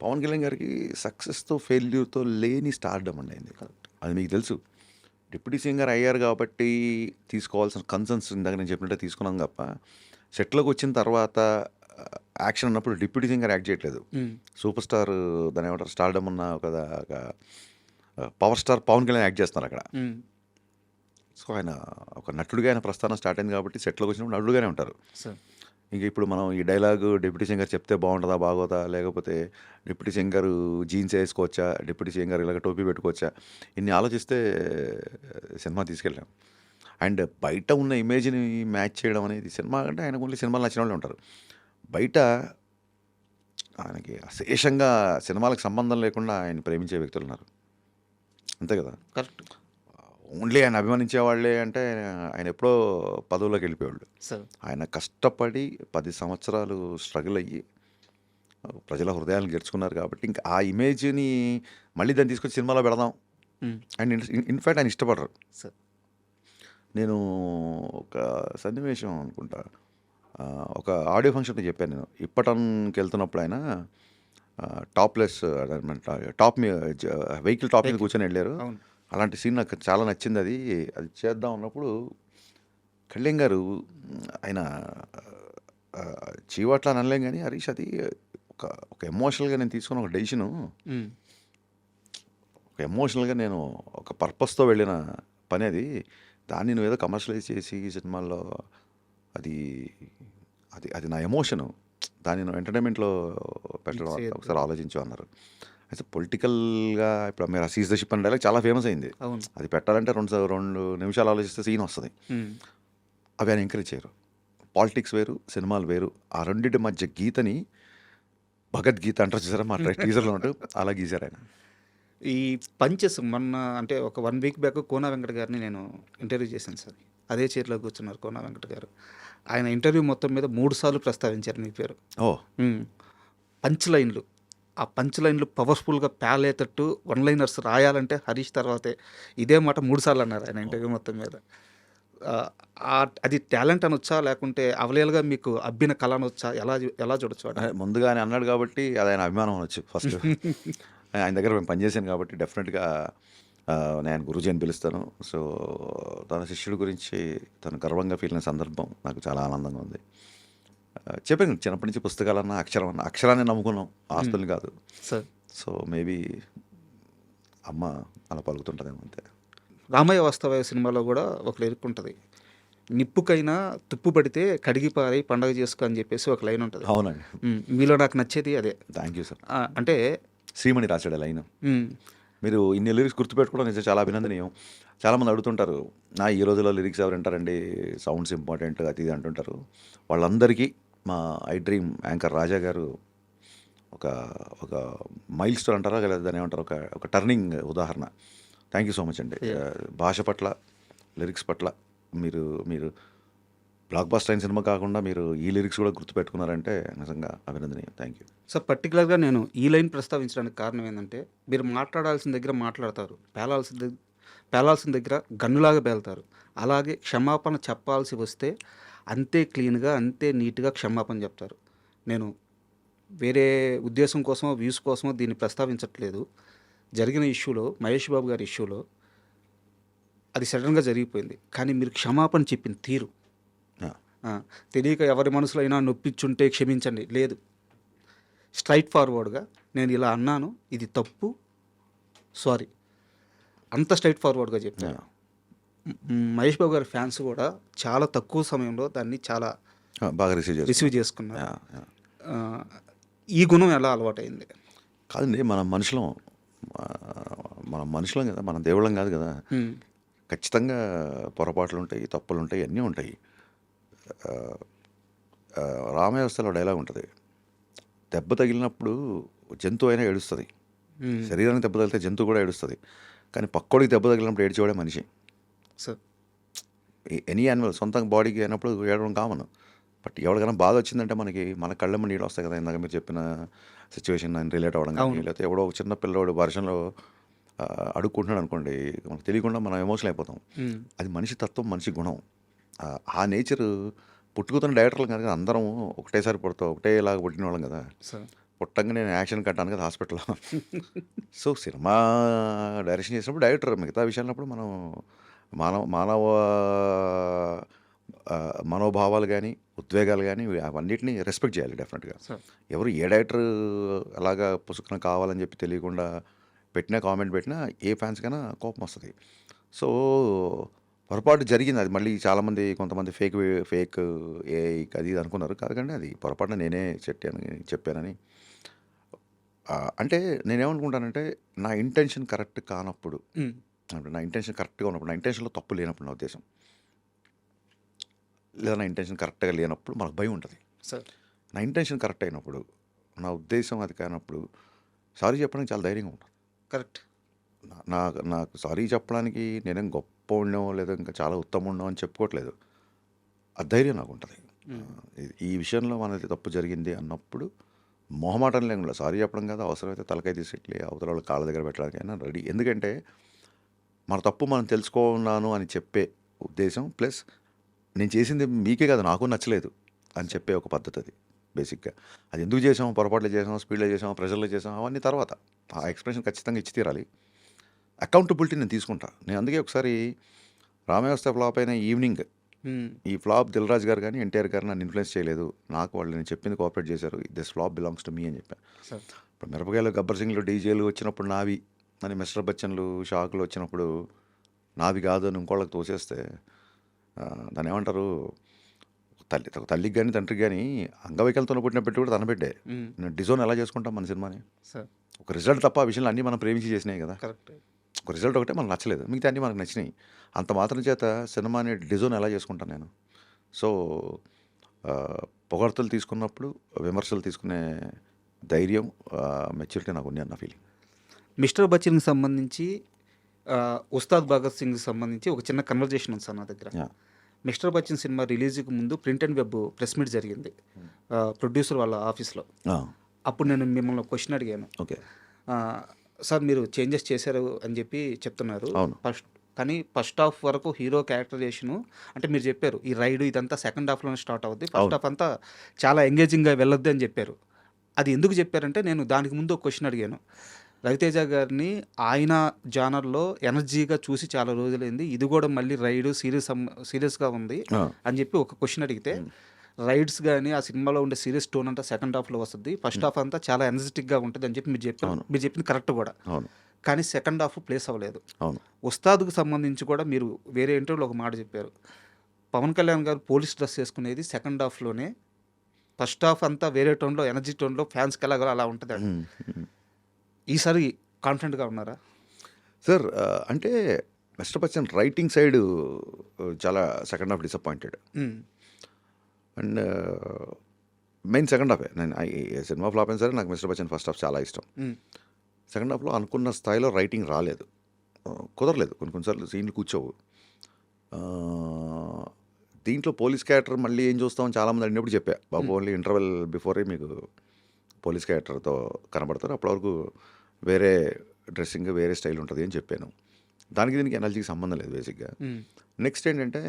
పవన్ కళ్యాణ్ గారికి సక్సెస్తో ఫెయిల్యూర్తో లేని స్టార్డమ్ అండి అయింది. అది మీకు తెలుసు. డిప్యూటీ సింగర్ అయ్యారు కాబట్టి తీసుకోవాల్సిన కన్సర్న్స్ ఇందాక నేను చెప్పినట్టే తీసుకున్నాం తప్ప, సెట్లోకి వచ్చిన తర్వాత యాక్షన్ అన్నప్పుడు డిప్యూటీ సింగర్ యాక్ట్ చేయట్లేదు. సూపర్ స్టార్ దాని ఏమంటారు, స్టార్డమ్ ఉన్న ఒక power star Pawan Kalyan act చేస్తున్నారు అక్కడ. హ్మ్. సో ఆయన ఒక నటుడిగా ఆయన ప్రస్థానం స్టార్ట్ అయింది కాబట్టి సెట్లోకి వచ్చినప్పుడు నటుడుగానే ఉంటారు. సార్. ఇంక ఇప్పుడు మనం ఈ డైలాగు డిప్యూటీ సింగర్ చెప్తే బాగుంటుందా బాగోదా, లేకపోతే డిప్యూటీ సింగర్ జీన్స్ వేసుకోవచ్చా, డిప్యూటీ సింగర్ ఇలాగ టోపీ పెట్టుకోవచ్చా, ఇన్ని ఆలోచిస్తే సినిమా తీసుకెళ్ళాం. అండ్ బయట ఉన్న ఇమేజ్ని మ్యాచ్ చేయడం అనేది, సినిమా అంటే ఆయనకు ఓన్లీ సినిమాలు నచ్చిన వాళ్ళు ఉంటారు. బయట ఆయనకి అశేషంగా సినిమాలకు సంబంధం లేకుండా ఆయన ప్రేమించే వ్యక్తులు ఉన్నారు. అంతే కదా. కరెక్ట్. ఓన్లీ ఆయన అభిమానించే వాళ్ళే అంటే ఆయన ఎప్పుడో పదవుల్లోకి వెళ్ళిపోయేవాళ్ళు. సార్. ఆయన కష్టపడి 10 సంవత్సరాలు స్ట్రగుల్ అయ్యి ప్రజల హృదయాలను గెలుచుకున్నారు కాబట్టి ఇంకా ఆ ఇమేజ్ని మళ్ళీ దాన్ని తీసుకొచ్చి సినిమాలో పెడదాం హ్మ్. అండ్ ఇన్ఫ్యాక్ట్ ఆయన ఇష్టపడరు. సార్. నేను ఒక సన్నివేశం అనుకుంటా, ఒక ఆడియో ఫంక్షన్లో చెప్పాను నేను. ఇప్పటన్కి వెళ్తున్నప్పుడు ఆయన టాప్లెస్ టాప్ వెహికల్ టాప్ మీద కూర్చొని వెళ్ళారు. అవును. అలాంటి సీన్ నాకు చాలా నచ్చింది. అది చేద్దాం అన్నప్పుడు కళ్యాణ్ గారు ఆయన చీవాట్లా అని అనలేం కానీ, హరీష్ అది ఒక ఎమోషనల్గా నేను తీసుకున్న ఒక డెసిషను, హ్మ్. ఒక ఎమోషనల్గా నేను ఒక పర్పస్తో వెళ్ళిన పని అది. దాన్ని నువ్వు ఏదో కమర్షియలైజ్ చేసి ఈ సినిమాల్లో అది అది అది నా ఎమోషను. దాన్ని నువ్వు ఎంటర్టైన్మెంట్లో పెట్టడం ఒకసారి ఆలోచించు అన్నారు. అయితే పొలిటికల్గా ఇప్పుడు మీరు ఆ సీజ్ ద షిప్ అనే డైలాగ్ చాలా ఫేమస్ అయింది. అవును. అది పెట్టాలంటే 2 నిమిషాలు ఆలోచిస్తే సీన్ వస్తుంది. హ్మ్. అవి ఆయన ఎంకరేజ్ చేయరు. పాలిటిక్స్ వేరు, సినిమాలు వేరు. ఆ రెండింటి మధ్య గీతని భగవద్గీత అంటారు చూసారా, మా టీజర్లో ఉంటూ అలా గీశారు ఆయన. ఈ పంచెస్ మొన్న అంటే ఒక 1 వీక్ బ్యాక్ కోన వెంకట గారిని నేను ఇంటర్వ్యూ చేశాను సార్. అదే చైర్‌లో కూర్చున్నారు కోన వెంకట గారు. ఆయన ఇంటర్వ్యూ మొత్తం మీద 3 సార్లు ప్రస్తావించారు మీ పేరు. ఓ పంచ్ లైన్లు. ఆ పంచ్ లైన్లు పవర్ఫుల్‌గా పేలేతట్టు వన్ లైనర్స్ రాయాలంటే హరీష్ తర్వాతే. ఇదే మాట 3 సార్లు అన్నారు ఆయన ఇంటర్వ్యూ మొత్తం మీద. అది టాలెంట్ అనొచ్చా? లేకుంటే అవలీలగా మీకు అబ్బిన కళ అనొచ్చా? ఎలా చూడొచ్చు వాటిని? ముందుగా ఆయన అన్నాడు కాబట్టి అది ఆయన అభిమానం అనొచ్చు ఫస్ట్. ఆయన దగ్గర మేము పనిచేశాను కాబట్టి డెఫినెట్గా నేను గురూజీ అని పిలుస్తాను. సో తన శిష్యుడి గురించి తను గర్వంగా ఫీల్ అయిన సందర్భం నాకు చాలా ఆనందంగా ఉంది. చెప్పాను చిన్నప్పటి నుంచి పుస్తకాలన్నా అక్షరాన్ని నమ్ముకున్నాం, ఆస్తుల్ని కాదు. సార్. సో మేబీ అమ్మ అలా పలుకుతుంటుందేమో అంతే. రామయ్య వాస్తవయ్య సినిమాలో కూడా ఒక లిరిక్ ఉంటుంది. నిప్పుకైనా తుప్పు పడితే కడిగి పారి పండగ చేసుకో అని చెప్పేసి ఒక లైన్ ఉంటుంది. అవునండి. మీలో నాకు నచ్చేది అదే. Thank you sir. అంటే శ్రీమణి రాశాడు లైన్. మీరు ఇన్ని లిరిక్స్ గుర్తుపెట్టుకోవడం నిజంగా చాలా అభినందనీయం. చాలామంది అడుగుతుంటారు, ఈ రోజుల్లో లిరిక్స్ ఎవరు వింటారండి, సౌండ్స్ ఇంపార్టెంట్ అది ఇది అంటుంటారు. వాళ్ళందరికీ మా ఐ డ్రీమ్ యాంకర్ రాజా గారు ఒక ఒక మైల్ స్టోన్ అంటారా, లేదా దాన్ని ఏమంటారు, ఒక టర్నింగ్ ఉదాహరణ. థ్యాంక్ యూ సో మచ్ అండి. భాష పట్ల, లిరిక్స్ పట్ల మీరు మీరు బ్లాక్ బస్టర్ అయిన సినిమా కాకుండా మీరు ఈ లిరిక్స్ కూడా గుర్తుపెట్టుకున్నారంటే నిజంగా అభినందనీయం. Thank you. సార్ పర్టికులర్గా నేను ఈ లైన్ ప్రస్తావించడానికి కారణం ఏంటంటే, మీరు మాట్లాడాల్సిన దగ్గర మాట్లాడతారు, పేలాల్సిన దగ్గర గన్నులాగా పేలుతారు. అలాగే క్షమాపణ చెప్పాల్సి వస్తే అంతే క్లీన్గా, అంతే నీట్గా క్షమాపణ చెప్తారు. నేను వేరే ఉద్దేశం కోసమో, వ్యూస్ కోసమో దీన్ని ప్రస్తావించట్లేదు. జరిగిన ఇష్యూలో, మహేష్ బాబు గారి ఇష్యూలో అది సడన్గా జరిగిపోయింది. కానీ మీరు క్షమాపణ చెప్పిన తీరు, తెలియక ఎవరి మనసులో అయినా నొప్పించుంటే క్షమించండి లేదు, స్ట్రైట్ ఫార్వర్డ్గా నేను ఇలా అన్నాను, ఇది తప్పు, సారీ, అంత స్ట్రైట్ ఫార్వర్డ్గా చెప్పాను. మహేష్ బాబు గారి ఫ్యాన్స్ కూడా చాలా తక్కువ సమయంలో దాన్ని చాలా బాగా రిసీవ్ చేసుకున్నారు. ఈ గుణం ఎలా అలవాటైంది? కాదండి, మనం మనుషులం కదా, మనం దేవుళ్ళం కాదు కదా. ఖచ్చితంగా పొరపాట్లు ఉంటాయి, తప్పులు ఉంటాయి, అన్నీ ఉంటాయి. రామవ్యవస్థలో డైలాగ్ ఉంటుంది, దెబ్బ తగిలినప్పుడు జంతువు అయినా ఏడుస్తుంది, శరీరానికి దెబ్బ తగిలితే జంతువు కూడా ఏడుస్తుంది, కానీ పక్కోడికి దెబ్బ తగిలినప్పుడు ఏడ్చేవాడే మనిషి. సార్ ఎనీ యానిమల్ సొంత బాడీకి అయినప్పుడు ఏడవడం కామన్. బట్ ఎవరికైనా బాధ వచ్చిందంటే మన కళ్ళమ్మ నీళ్ళు వస్తాయి కదా. ఇందాక మీరు చెప్పిన సిచ్యువేషన్ రిలేట్ అవ్వడం కానీ, లేకపోతే ఎవడో ఒక చిన్న పిల్లవాడు వర్షంలో అడుక్కుంటున్నాడు అనుకోండి, మనకు తెలియకుండా మనం ఎమోషనల్ అయిపోతాం. అది మనిషి తత్వం, మనిషి గుణం. ఆ నేచర్ పుట్టుకుతున్న డైరెక్టర్లు కనుక అందరం ఒకటేసారి పుడతాం, ఒకటేలాగా పుట్టిన వాళ్ళం కదా. పుట్టంగా నేను యాక్షన్ కట్టాను కదా హాస్పిటల్లో. సో సినిమా డైరెక్షన్ చేసినప్పుడు డైరెక్టర్, మిగతా విషయాలప్పుడు మనం మానవ మనోభావాలు కానీ, ఉద్వేగాలు కానీ, అవన్నిటిని రెస్పెక్ట్ చేయాలి డెఫినెట్గా. ఎవరు ఏ డైరెక్టర్ అలాగా పుసుకున కావాలని చెప్పి తెలియకుండా కామెంట్ పెట్టినా ఏ ఫ్యాన్స్కైనా కోపం వస్తుంది. సో పొరపాటు జరిగింది. అది మళ్ళీ చాలామంది కొంతమంది ఫేక్ ఏఐ అది ఇది అనుకున్నారు. కాదండి, అది పొరపాటున నేనే చెప్పానని. అంటే నేనేమనుకుంటానంటే, నా ఇంటెన్షన్ కరెక్ట్ కానప్పుడు, నా ఇంటెన్షన్ కరెక్ట్గా ఉన్నప్పుడు, నా ఇంటెన్షన్లో తప్పు లేనప్పుడు, నా ఉద్దేశం లేదా నా ఇంటెన్షన్ కరెక్ట్గా లేనప్పుడు మనకు భయం ఉంటుంది. నా ఇంటెన్షన్ కరెక్ట్ అయినప్పుడు, నా ఉద్దేశం అది కానప్పుడు సారీ చెప్పడానికి చాలా ధైర్యంగా ఉంటుంది. కరెక్ట్. నాకు సారీ చెప్పడానికి నేనేం గొప్ప ఉండో లేదా ఇంకా చాలా ఉత్తమం ఉండో అని చెప్పుకోవట్లేదు. ఆ ధైర్యం నాకు ఉంటుంది. ఈ విషయంలో మనది తప్పు జరిగింది అన్నప్పుడు మొహమాటం లేకుండా సారీ చెప్పడం కాదు, అవసరమైతే తలకాయ తీసి అవతల వాళ్ళ కాళ్ళ దగ్గర పెట్టడానికైనా రెడీ. ఎందుకంటే మన తప్పు మనం తెలుసుకున్నాను అని చెప్పే ఉద్దేశం, ప్లస్ నేను చేసింది మీకే కాదు నాకు నచ్చలేదు అని చెప్పే ఒక పద్ధతి. అది బేసిక్గా అది ఎందుకు చేసాం, పొరపాట్లు చేసాం, స్పీడ్లో చేసాం, ప్రెషర్లో చేసాం, అవన్నీ తర్వాత ఆ ఎక్స్ప్రెషన్ ఖచ్చితంగా ఇచ్చి తీరాలి. అకౌంటబిలిటీ నేను తీసుకుంటా. నేను అందుకే ఒకసారి రామవ్యవస్థ ఫ్లాప్ అయిన ఈవినింగ్, ఈ ఫ్లాప్ దిల్ రాజు గారు కానీ ఎన్టీఆర్ గారు నన్ను ఇన్ఫ్లుయెన్స్ చేయలేదు, నాకు వాళ్ళు నేను చెప్పింది కోఆపరేట్ చేశారు, this flop belongs to me అని చెప్పాను. ఇప్పుడు మిరపకాయలు, గబ్బర్ సింగ్లు, డీజేలు వచ్చినప్పుడు నావి అని, మిస్టర్ బచ్చన్లు, షాకులు వచ్చినప్పుడు నావి కాదు అని ఇంకోళ్ళకి తోసేస్తే దాన్ని ఏమంటారు, తల్లికి కానీ తండ్రికి కానీ అంగవైకల్యంతో పుట్టిన పెట్టి కూడా తన బిడ్డే. నేను డిజోన్ ఎలా చేసుకుంటాం మన సినిమాని? ఒక రిజల్ట్ తప్ప ఆ విషయంలో అన్నీ మనం ప్రేమించి చేసినాయి కదా. కరెక్ట్. ఒక రిజల్ట్ ఒకటే మనకు నచ్చలేదు, మిగతా అన్నీ మనకు నచ్చినాయి. అంత మాత్రం చేత సినిమాని డిజోన్ ఎలా చేసుకుంటాను నేను? సో పొగడ్తలు తీసుకున్నప్పుడు విమర్శలు తీసుకునే ధైర్యం, మెచ్యూరిటీ నాకు ఉంది అన్న ఫీలింగ్. మిస్టర్ బచ్చన్కి సంబంధించి, ఉస్తాద్ భగత్ సింగ్కి సంబంధించి ఒక చిన్న కన్వర్జేషన్ ఉంది సార్ నా దగ్గర. మిస్టర్ బచ్చన్ సినిమా రిలీజ్కి ముందు print and web press meet జరిగింది ప్రొడ్యూసర్ వాళ్ళ ఆఫీస్లో. అప్పుడు నేను మిమ్మల్ని క్వశ్చన్ అడిగాను. ఓకే సార్, మీరు చేంజెస్ చేశారు అని చెప్పి చెప్తున్నారు, కానీ ఫస్ట్ హాఫ్ వరకు హీరో క్యారెక్టరైజేషను అంటే మీరు చెప్పారు ఈ రైడ్ ఇదంతా సెకండ్ హాఫ్లోనే స్టార్ట్ అవుద్ది, ఫస్ట్ హాఫ్ అంతా చాలా ఎంగేజింగ్గా వెళ్ళొద్దు అని చెప్పారు. అది ఎందుకు చెప్పారంటే, నేను దానికి ముందు ఒక క్వశ్చన్ అడిగాను. రవితేజ గారిని ఆయన జానర్లో ఎనర్జీగా చూసి చాలా రోజులైంది, ఇది కూడా మళ్ళీ రైడ్ సీరియస్గా ఉంది అని చెప్పి ఒక క్వశ్చన్ అడిగితే, రైడ్స్ కానీ ఆ సినిమాలో ఉండే సీరియస్ టోన్ అంతా సెకండ్ హాఫ్లో వస్తుంది, ఫస్ట్ హాఫ్ అంతా చాలా ఎనర్జెటిక్గా ఉంటుంది అని చెప్పి మీరు చెప్పింది కరెక్ట్ కూడా. కానీ సెకండ్ హాఫ్ ప్లేస్ అవ్వలేదు. ఉస్తాద్కు సంబంధించి కూడా మీరు వేరే ఇంటర్వ్యూలో ఒక మాట చెప్పారు, పవన్ కళ్యాణ్ గారు పోలీస్ డ్రెస్ వేసుకునేది సెకండ్ హాఫ్లోనే, ఫస్ట్ హాఫ్ అంతా వేరే టోన్లో, ఎనర్జీ టోన్లో, ఫ్యాన్స్కి ఎలాగో అలా ఉంటుంది. ఈసారి కాన్ఫిడెంట్గా ఉన్నారా? సార్ అంటే మిస్టర్ బచ్చన్ రైటింగ్ సైడ్ చాలా second half disappointed. Hmm. And main second హాఫే. నేను సినిమా ఫ్లాప్ అయినా సరే నాకు మిస్టర్ బచ్చన్ ఫస్ట్ హాఫ్ చాలా ఇష్టం. హ్మ్. సెకండ్ హాఫ్లో అనుకున్న స్థాయిలో రైటింగ్ రాలేదు. కుదరలేదు. కొన్ని కొన్నిసార్లు సీన్లు కూర్చోవు. దీంట్లో పోలీస్ క్యారెక్టర్ మళ్ళీ ఏం చూస్తామని చాలామంది అడిగినప్పుడు చెప్పా. బాబు ఓన్లీ ఇంటర్వెల్ బిఫోరే మీకు పోలీస్ క్యారెక్టర్తో కనబడతారు. అప్పటి వరకు వేరే డ్రెస్సింగ్ వేరే స్టైల్ ఉంటుంది అని చెప్పాను. దానికి దీనికి ఎనర్జీకి సంబంధం లేదు బేసిక్గా. హ్మ్. నెక్స్ట్ ఏంటంటే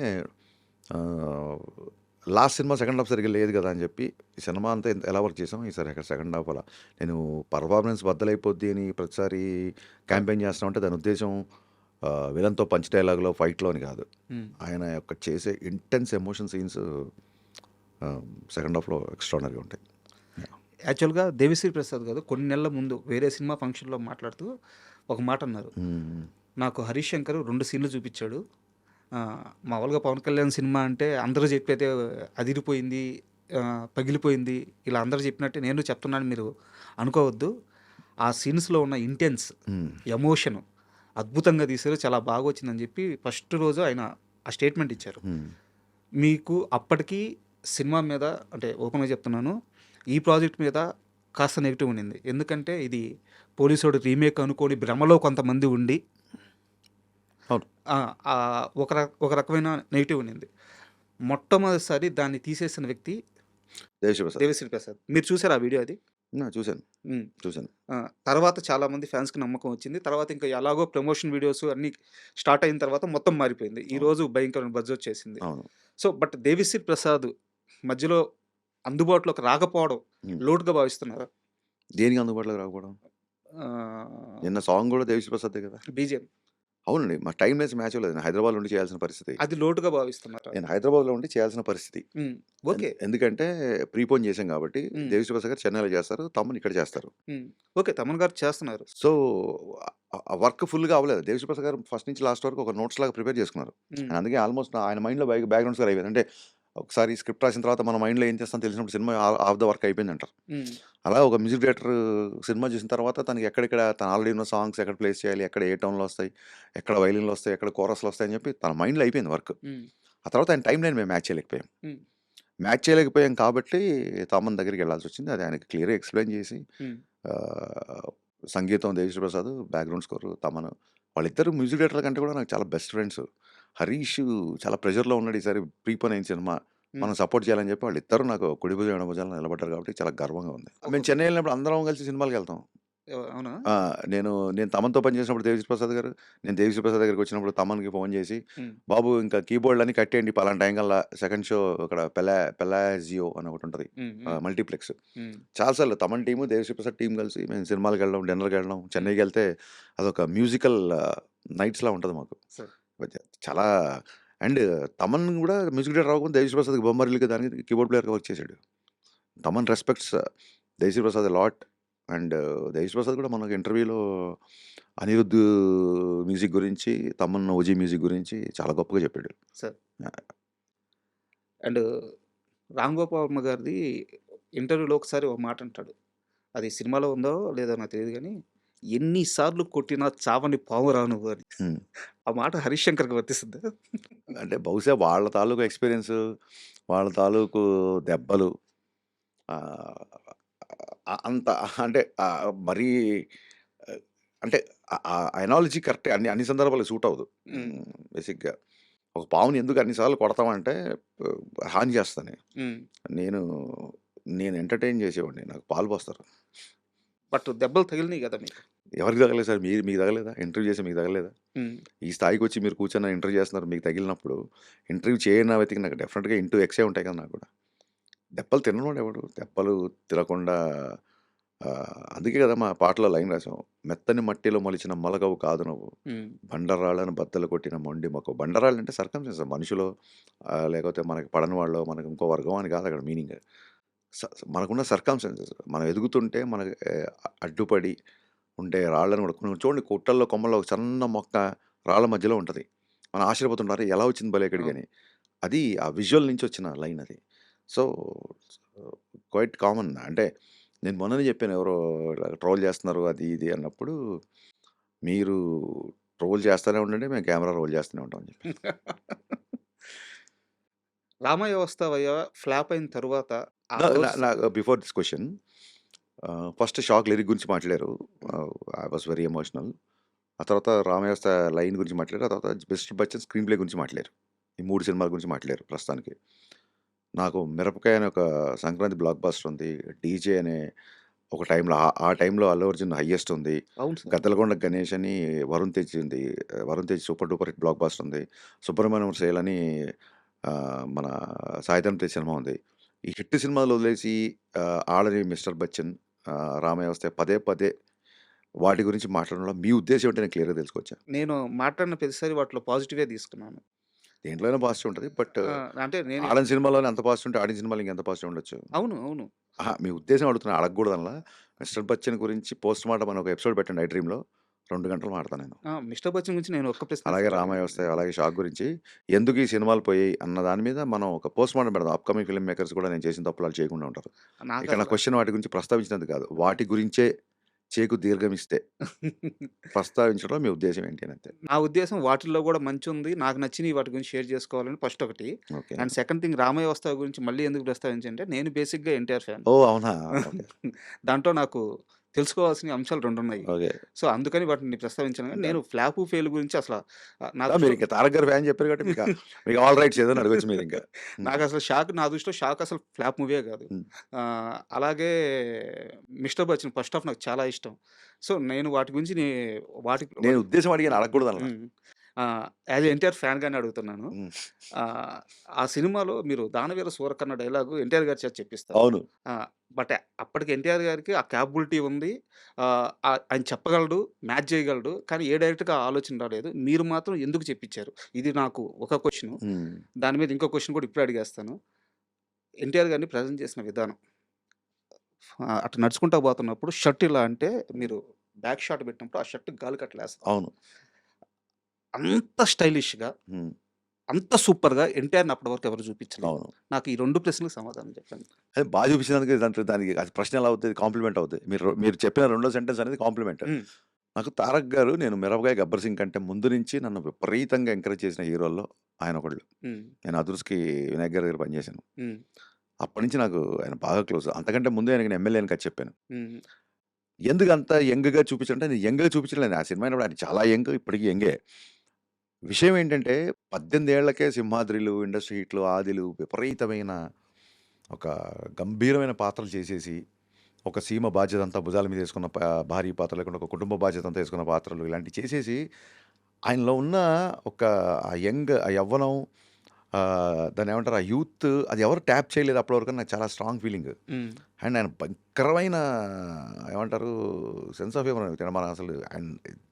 లాస్ట్ సినిమా సెకండ్ హాఫ్ సరిగ్గా లేదు కదా అని చెప్పి ఈ సినిమా అంతా ఎలా వర్క్ చేసాం ఈసారి అక్కడ సెకండ్ హాఫ్ అలా నేను పర్ఫార్మెన్స్ బద్దలైపోద్ది అని ప్రతిసారి క్యాంపెయిన్ చేస్తామంటే దాని ఉద్దేశం విలన్తో పంచ్ డైలాగ్లో ఫైట్లో అని కాదు. హ్మ్. ఆయన యొక్క చేసే ఇంటెన్స్ ఎమోషన్ సీన్స్ సెకండ్ హాఫ్లో ఎక్స్ట్రాడనరీగా ఉంటాయి. యాక్చువల్‌గా 'దేవిశ్రీ ప్రసాద్' గారు కొన్ని నెలల ముందు వేరే సినిమా ఫంక్షన్‌లో మాట్లాడుతూ ఒక మాట అన్నారు. నాకు 'హరీష్ శంకర్' 2 సీన్‌లు చూపిచ్చాడు. మామూలుగా 'పవన్ కళ్యాణ్' సినిమా అంటే అందరూ చెప్పేదే అదిరిపోయింది, పగిలిపోయింది ఇలా అందరూ చెప్పినట్టే నేను చెప్తున్నాను మీరు అనుకోవద్దు. ఆ సీన్స్‌లో ఉన్న ఇంటెన్స్, ఎమోషన్ అద్భుతంగా తీశారు. చాలా బాగొచ్చిందని చెప్పి ఫస్ట్ రోజు ఆయన ఆ స్టేట్మెంట్ ఇచ్చారు. మీకు అప్పటికి సినిమా మీద అంటే ఓపెన్‌గా చెప్తున్నాను. ఈ ప్రాజెక్ట్ మీద కాస్త నెగెటివ్ ఉండింది. ఎందుకంటే ఇది పోలీసోడు రీమేక్ అనుకోని భ్రమలో కొంతమంది ఉండి అవును. ఒక రకమైన నెగెటివ్ ఉండింది. మొట్టమొదటిసారి దాన్ని తీసేసిన వ్యక్తి దేవిశ్రీ ప్రసాద్ 'దేవిశ్రీ ప్రసాద్.' మీరు చూసారా ఆ వీడియో అది? చూశాను హ్మ్. చూశాను. తర్వాత చాలామంది ఫ్యాన్స్‌కి నమ్మకం వచ్చింది. తర్వాత ఇంకా ఎలాగో ప్రమోషన్ వీడియోస్ అన్నీ స్టార్ట్ అయిన తర్వాత మొత్తం మారిపోయింది. ఈరోజు భయంకరమైన బజ్ వచ్చేసింది. అవును. సో, బట్ 'దేవిశ్రీ ప్రసాద్' మధ్యలో అందుబాటులోకి రాకపోవడం లోటుగా భావిస్తున్నారా? దేనికి అందుబాటులోకి రాకపోవడం ఆహ్, నిన్న సాంగ్ కూడా దేవిశ్రీ ప్రసాదే కదా. బీజేఎం అవునండి. మా టైం లేసి మ్యాచ్ లేదు. నేను హైదరాబాద్‌లో ఉండి చేయాల్సిన పరిస్థితి. అది లోటుగా భావిస్తున్నారా? నేను హైదరాబాద్‌లో ఉండి చేయాల్సిన పరిస్థితి. హ్మ్. ఓకే. ఎందుకంటే ప్రీపోన్ చేశాం కాబట్టి హ్మ్. దేవిశ్రీ ప్రసాద్ గారు చెన్నైలో చేస్తారు. తమ్ముని ఇక్కడ చేస్తారు. హ్మ్. ఓకే. తమన్ గారు చేస్తున్నారు. సో, ఆ వర్క్ ఫుల్‌గా అవ్వలేదు. దేవిశ్రీ ప్రసాద్ గారు ఫస్ట్ నుంచి లాస్ట్ వరకు ఒక నోట్స్ లాగా ప్రిపేర్ చేసుకున్నారు. హ్మ్. అందుకే ఆల్మోస్ట్ ఆయన మైండ్‌లో బ్యాక్‌గ్రౌండ్ స్కోర్ అయిపోయింది. అంటే ఒకసారి స్క్రిప్ట్ రాసిన తర్వాత మన మైండ్‌లో ఏం చేస్తామో తెలిసినప్పుడు సినిమా హాఫ్ ద వర్క్ అయిపోయిందంటారు. హ్మ్. అలా ఒక మ్యూజిక్ డైరెక్టర్ సినిమా చూసిన తర్వాత తనకి ఎక్కడెక్కడ తను ఆల్రెడీ ఉన్న సాంగ్స్ ఎక్కడ ప్లేస్ చేయాలి, ఎక్కడ ఏ టోన్‌లో వస్తాయి, ఎక్కడ వైలిన్‌లో వస్తాయి, ఎక్కడ కోరస్‌లో వస్తాయి అని చెప్పి తన మైండ్‌లో అయిపోయింది వర్క్. హ్మ్. ఆ తర్వాత ఆయన టైమ్ లైన్ మేము మ్యాచ్ చేయలేకపోయాం. హ్మ్. మ్యాచ్ చేయలేకపోయాం కాబట్టి తమన్ దగ్గరికెళ్ళాల్సొచ్చింది. అది ఆయనకి క్లియర్‌గా ఎక్స్‌ప్లెయిన్ చేసి హ్మ్. ఆహ్, సంగీతం దేవిశ్రీ ప్రసాద్, బ్యాక్‌గ్రౌండ్ స్కోర్ తమన్. వాళ్ళిద్దరు మ్యూజిక్ డైరెక్టర్ల కంటే కూడా నాకు చాలా బెస్ట్ ఫ్రెండ్స్. హరీష్ చాలా ప్రెషర్‌లో ఉన్నాడు ఈసారి ప్రీపోన్ అయిన సినిమా. హ్మ్. మనం సపోర్ట్ చేయాలని చెప్పి వాళ్ళిద్దరూ నాకు కుడి భుజం, ఎడమ భుజాన నిలబడ్డారు కాబట్టి చాలా గర్వంగా ఉంది. మేము చెన్నై వెళ్ళినప్పుడు అందరం కలిసి సినిమాలకెళ్తాం. అవునా? ఆ! నేను తమన్‌తో పని చేసినప్పుడు దేవిశ్రీ ప్రసాద్ గారు, నేను దేవిశ్రీ ప్రసాద్ దగ్గరికొచ్చినప్పుడు తమన్‌కి ఫోన్ చేసి, హ్మ్. బాబు ఇంకా కీబోర్డ్‌లన్నీ కట్టేయండి పలానా టైం కల్లా సెకండ్ షో ఇక్కడ పెలాజియో అని ఒకటుంటది. హ్మ్. హ్మ్. మల్టీప్లెక్స్. హ్మ్. చాలా సార్లు తమన్ టీము, దేవిశ్రీ ప్రసాద్ టీమ్ కలిసి మేము సినిమాలకెళ్ళడం, డిన్నర్‌కెళ్ళడం. చెన్నైకెళ్తే అదొక మ్యూజికల్ నైట్స్‌లా ఉంటది మాకు. సరే. చాలా అండ్ తమన్ గూడా మ్యూజిక్ డైరెక్టర్ అవ్వకుండా దేవిశ్రీ ప్రసాద్‌కి బొమ్మరిల్లుకి దానికి కీబోర్డ్ ప్లేయర్‌గా వర్క్ చేసాడు. Thaman respects Devi Sri Prasad a lot. And Devi Sri Prasad కూడా మనకు ఇంటర్వ్యూలో అనిరుద్ మ్యూజిక్ గురించి, తమన్ ఓజీ మ్యూజిక్ గురించి చాలా గొప్పగా చెప్పాడు. సరే. ఆహ్, అండ్ 'రామ్ గోపాల్ వర్మ' గారిది ఇంటర్వ్యూలో ఒకసారి ఒక మాట అంటాడు. అది సినిమాలో ఉందో లేదో నాకు తెలీదు గానీ, ఎన్ని సార్లు కొట్టినా చావని పావురా నువ్వు అని. హ్మ్. ఆ మాట 'హరీష్ శంకర్‌కి వర్తిస్తుందా? అంటే బహుశా వాళ్ళ తాలూకు ఎక్స్‌పీరియన్స్, వాళ్ళ తాలూకు దెబ్బలు ఆహ్, అంత అంటే మరీ ఆహ్, అంటే ఆ ఎనాలజీ కరెక్టే అన్ని సందర్భాలకు సూట్ అవ్వదు. హ్మ్. బేసిక్‌గా. ఒక పావుని ఎందుకు అన్ని సార్లు కొడతామంటే హాని చేస్తదని. హ్మ్. నేను నేను ఎంటర్‌టైన్ చేసేవాడిని. నాకు పాలు పోస్తారు. బట్ దెబ్బలు తగిలినియి గదా మీకు. ఎవరికి తగలేదు సార్? మీకు తగలేదా? ఇంటర్వ్యూ చేసి మీకు తగలేదా? హ్మ్. ఈ స్థాయికొచ్చి మీరు కూర్చొని ఇంటర్వ్యూ చేస్తున్నారు. మీకు తగిలినప్పుడు ఇంటర్వ్యూ చేయని వ్యక్తికి నాకు డెఫినిట్‌గా ఇంటూ ఎక్సే ఉంటాయి కదా నాకు కూడా. దెబ్బలు తిననోడు ఎవడు? దెబ్బలు తినకుండా అందుకే కదా మా పాటలో లైన్ రాసాం. మెత్తని మట్టిలో మొలిచిన మొలకవు కాదు నువ్వు. హ్మ్. బండరాళ్ళను బద్దలు కొట్టిన మొండి మొక్కవు. బండరాళ్ళంటే సర్కమ్‌స్టెన్సెస్ మనుషులో లేకపోతే మనకి పడని వాళ్ళో మనకి ఇంకో వర్గం అని కాదు అక్కడ మీనింగ్. మనకున్న సర్కమ్‌స్టెన్సెస్ మనం ఎదుగుతుంటే మనకి అడ్డుపడి ఉండే రాళ్ళను కూడా కొన్ని చూడండి కొట్టల్లో కొమ్మల్లో ఒక సన్న మొక్క రాళ్ళ మధ్యలో ఉంటది. మనం ఆశ్చర్యపోతుంటాం. అరె! ఎలా వచ్చింది భలే ఇక్కడికి అవును. అని. అది ఆ విజువల్ నుంచి వచ్చిన లైన్ అది. So, quite common. అంటే నేను మొన్ననే చెప్పాను ఎవరో ఇలా ట్రోల్ చేస్తున్నారు అది ఇది అన్నప్పుడు, మీరు రోల్ చేస్తూనే ఉండండి, మేము కెమెరా రోల్ చేస్తూనే ఉంటాం అని చెప్పి. రామయ్య వస్తావయ్య ఫ్లాప్ అయిన తరువాత ఆ నా రోజు నా నా before this question first 'shock' lyric గురించి మాట్లాడారు. I was very emotional. ఆ తర్వాత 'రామయ్య' లైన్ గురించి మాట్లాడారు. ఆ తర్వాత 'మిస్టర్ బచ్చన్' స్క్రీన్ ప్లే గురించి మాట్లాడారు. ఈ 3 సినిమాల గురించి మాట్లాడారు ప్రస్తుతానికి. నాకు 'మిరపకాయ' అనే ఒక సంక్రాంతి బ్లాక్ బస్టర్ ఉంది. 'డీజే' అనే ఒక టైంలో ఆ టైంలో 'అల్లు అర్జున్' హైయెస్ట్ ఉంది. అవును సార్. 'గద్దలకొండ గణేష్' అని 'వరుణ్ తేజ్' ఉంది. 'Varun Tej' super duper hit block buster ఉంది. 'సుబ్రహ్మణ్యం సేల్' అని మన 'సాయిధరమ్ తేజ్' సినిమా ఉంది. ఈ హిట్ సినిమాలు వదిలేసి ఆడని 'మిస్టర్ బచ్చన్', 'రామయ్య' వస్తే పదే పదే వాటి గురించి మాట్లాడడంలో మీ ఉద్దేశ్యం ఏంటో నేను క్లియర్‌గా తెలుసుకోవచ్చా? నేను మాట్లాడిన ప్రతిసారి వాటిలో పాజిటివే తీసుకున్నాను. దేంట్లోనైనా పాజిటివ్ ఉంటది. బట్ అంటే నేను ఆడని సినిమాలోనే అంత పాజిటివ్ ఉంటే ఆడిన సినిమాలో ఇంకెంత పాజిటివ్ ఉండొచ్చు? అవును. అవును. అహా! మీ ఉద్దేశ్యం అడుగుతున్నా. అడగకూడదనలా. 'మిస్టర్ బచ్చన్' గురించి పోస్ట్ మార్టం అని ఒక ఎపిసోడ్ పెట్టండి 'ఐ డ్రీమ్‌లో'. 2 గంటలు మాట్లాడతా నేను. 'మిస్టర్ బచ్చన్' గురించి నేను ఒక్క ప్రశ్న అలాగే సార్ 'రామయ్య వస్తాయి', అలాగే 'షాక్' గురించి ఎందుకు ఈ సినిమాలు పోయాయి అన్న దాని మీద మనం ఒక పోస్ట్ మార్టం పెడదాం. అప్‌కమింగ్ ఫిల్మ్ మేకర్స్ కూడా నేను చేసిన తప్పులు ఆళ్ళు చేయకుండా ఉంటారు. ఇక్కడ నా నాకసల క్వెషన్ వాటి గురించి ప్రస్తావించినందుకు కాదు. వాటి గురించే చేకు దీర్ఘమిస్తే ప్రస్తావించడంలో మీ ఉద్దేశ్యం ఏంటి అని అంతే. నా ఉద్దేశం వాటిల్లో గూడా మంచుంది. నాకు నచ్చినయి వాటి గురించి షేర్ చేసుకోవాలని ఫస్ట్ ఒకటి. Okay. And second thing 'Ramayya Vasthavu' గురించి మళ్ళీ ఎందుకు ప్రస్తావించంటే నేను బేసిక్‌గా ఎన్టీఆర్ ఫ్యాన్. ఓహ్! అవునా? ఓకే. దాంట్లో నాకు తెలుసుకోవాల్సిన అంశాలు 2 ఉన్నాయి. ఓకే. సో, అందుకని వాటిని ప్రస్తావించాను గానీ నేను ఫ్లాపు, ఫెయిల్ గురించి అసల నా ఆ! దృష్టిలో మీరింక 'తారక్' గారి ఫ్యాన్ చెప్పారు కాబట్టి మీకు ఆల్ రైట్స్ ఏదైనా అడగొచ్చు మీరింక. హ్మ్. నాకసలు నా దృష్టిలో 'షాక్' అసలు ఫ్లాప్ మూవీయే కాదు. హ్మ్. అలాగే 'మిస్టర్ బచ్చన్' ఫస్ట్ హాఫ్ నాకు చాలా ఇష్టం. సో, నేను వాటి గురించి నేను ఉద్దేశం అడిగాను అడగకూడదనలా. హ్మ్. యాజ్ ఎ ఎన్టీఆర్ ఫ్యాన్‌గానే అడుగుతున్నాను. హ్మ్. ఆహ్, ఆ సినిమాలో మీరు 'దానవీర సూరకర్ణ' డైలాగు ఎన్టీఆర్ గారి చేత చెప్పిస్తారు. అవును. బట్ అప్పటికి ఎన్టీఆర్ గారికి ఆ కేపబిలిటీ ఉంది. ఆయన చెప్పగలడు, మ్యాచ్ చేయగలడు. కానీ ఏ డైరెక్టర్‌కి ఆ ఆలోచన రాలేదు. మీరు మాత్రం ఎందుకు చెప్పించారు? ఇది నాకు ఒక క్వెషను. హ్మ్. దాని మీద ఇంకో క్వెషన్ కూడా ఇప్పుడే అడిగేస్తాను. ఎన్టీఆర్ గారిని ప్రెజెంట్ చేసిన విధానం. అటు నడుచుకుంటా పోతున్నప్పుడు షర్ట్ ఇలా అంటే మీరు బ్యాక్ షాట్ పెట్టినప్పుడు ఆ షర్ట్ గాలికట్లేస్తది. అవును. అంత స్టైలిష్‌గా, హ్మ్. అంత సూపర్‌గా ఎన్టీఆర్‌ని అప్పటి వరకు ఎవరు చూపించలేదు. అవును. నాకు ఈ 2 ప్రశ్నలకు సమాధానం చెప్పండి. అదే బా చూపించినందుకు దానికి అది ప్రశ్న ఎలా అవుతది? కాంప్లిమెంట్ అవుద్ది. మీరు చెప్పిన రెండో సెంటెన్స్ అనేది కాంప్లిమెంట్. హ్మ్. నాకు 'తారక్' గారు నేను 'మిరపకాయ', 'గబ్బర్ సింగ్' కంటే ముందు నుంచి నన్ను విపరీతంగా ఎంకరేజ్ చేసిన హీరోల్లో ఆయన ఒకళ్ళు. హ్మ్. నేను 'అదుర్స్‌కి' వినాయక్ గారి దగ్గర పనిచేశాను. హ్మ్. అప్పటి నుంచి నాకు ఆయన బాగా క్లోజ్. అంతకంటే ముందే ఆయనకి నేను ఎమ్మెల్యే అని కథ చెప్పాను. హ్మ్. ఎందుకు అంత యంగ్‌గా చూపించాడంటే నేను యంగ్‌గా చూపించలేదు. ఆ సినిమా అయినప్పుడు ఆయన చాలా యంగ్, ఇప్పటికి యంగే. విషయం ఏంటంటే 18 ఏళ్లకే 'సింహాద్రిలు', ఇండస్ట్రీ హిట్లు, 'ఆదిలు' విపరీతమైన ఒక గంభీరమైన పాత్రలు చేసేసి, ఒక సీమ బాధ్యతంతా భుజాల మీద యేసుకున్న భారీ పాత్ర లేకుండా ఒక కుటుంబ బాధ్యతంతా యేసుకున్న పాత్రలు ఇలాంటివి చేసేసి, ఆయనలో ఉన్న ఒక ఆ యవ్వనం దాన్నేమంటారు ఆ యూత్ అది ఎవరు ట్యాప్ చేయలేదు అప్పటి వరకు నాకు చాలా స్ట్రాంగ్ ఫీలింగ్. హ్మ్. అండ్ ఆయన భయంకరమైన ఏమంటారు సెన్స్ ఆఫ్ హ్యూమర్ మనం అసలు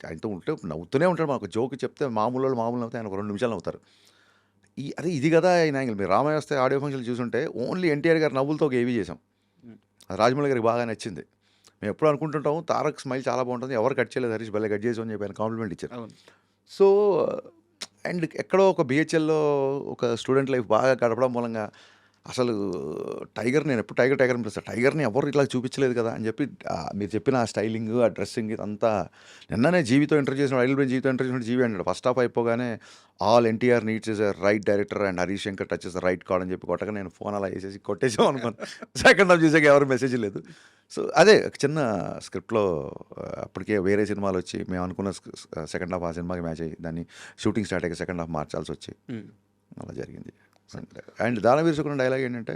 ఆయనతో ఉంటే నవ్వుతూనే ఉంటాడు. మనకు జోక్ చెప్తే మామూలోళ్ళు మామూలు నవ్వుతే ఆయన ఒక 2 నిమిషాలు నవ్వుతారు. ఇది కదా ఆయన యాంగిల్. మీరు 'రామయ్య వస్తే' ఆడియో ఫంక్షన్‌లు చూసుంటే ఓన్లీ ఎన్టీఆర్ గారి నవ్వులతో ఒక ఏవీ చేసాం. హ్మ్. అది రాజమౌళి గారికి బాగా నచ్చింది. మేము ఎప్పుడూ అనుకుంటుంటాం 'తారక్' స్మైల్ చాలా బాగుంటుంది. ఎవరు కట్ చేయలేదు 'హరీష్' భలే కట్ చేసావు అని చెప్పి ఆయన కాంప్లిమెంట్ ఇచ్చారు. అవును. సో, అండ్ ఎక్కడో ఒక బీహెచ్ఎల్‌లో ఒక స్టూడెంట్ లైఫ్ బాగా గడపడం మూలంగా అసలు నేను ఎప్పుడు టైగర్ అని పిలుస్తా. టైగర్‌ని ఎవరు ఇట్లా చూపించలేదు కదా! అని చెప్పి మీరు చెప్పిన ఆ స్టైలింగ్, ఆ డ్రెస్సింగ్ ఇదంతా నిన్ననే 'జీవితో' ఇంటర్వ్యూ చేసిన 'ఐల్ బ్రెయిన్' 'జీవితో' ఇంటర్వ్యూ చేసినప్పుడు జీవి అన్నాడు. ఫస్ట్ హాఫ్ అయిపోగానే all NTR needs is a right director and Harish Shankar touches the right card అని చెప్పి కొట్టగా నేను ఫోన్ అలా వేసేసి కొట్టేసాం అనుకోను. సెకండ్ హాఫ్ చూసాక ఎవరు మెసేజ్ లేదు. సో, అదే ఒక చిన్న స్క్రిప్ట్‌లో అప్పటికే వేరే సినిమాలొచ్చి మేము అనుకున్న సెకండ్ హాఫ్ ఆ సినిమాకి మ్యాచ్ అయ్యి దాన్ని షూటింగ్ స్టార్ట్ అయ్యాక సెకండ్ హాఫ్ మార్చాల్సొచ్చి హ్మ్. అలా జరిగింది. అండ్ 'దానవీర సుగ్రీవన్' డైలాగ్ ఏంటంటే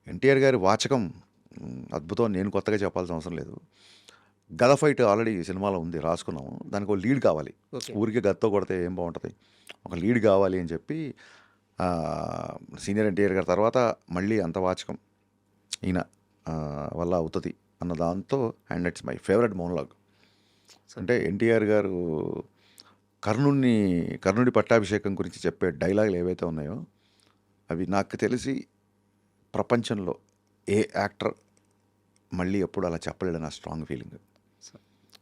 ఎన్టీఆర్ గారి వాచకం అద్భుతం. నేను కొత్తగా చెప్పాల్సిన అవసరం లేదు. గద ఫైట్ ఆల్రెడీ సినిమాలో ఉంది రాసుకున్నాము. దానికి ఒక లీడ్ కావాలి. ఓకే. ఊరికే గదతో కొడితే ఏం బాగుంటుంది. ఒక లీడ్ కావాలి అని చెప్పి సీనియర్ ఎన్టీఆర్ గారి తర్వాత మళ్ళీ అంత వాచకం ఈయన వల్ల అవుతుంది అన్న దాంతో and it's my favourite monologue. అంటే ఎన్టీఆర్ గారు కర్ణుడి పట్టాభిషేకం గురించి చెప్పే డైలాగులు ఏవైతే ఉన్నాయో అవి నాకు తెలిసి ప్రపంచంలో ఏ యాక్టర్ మళ్ళీ ఎప్పుడు అలా చెప్పలేడు నా స్ట్రాంగ్ ఫీలింగ్.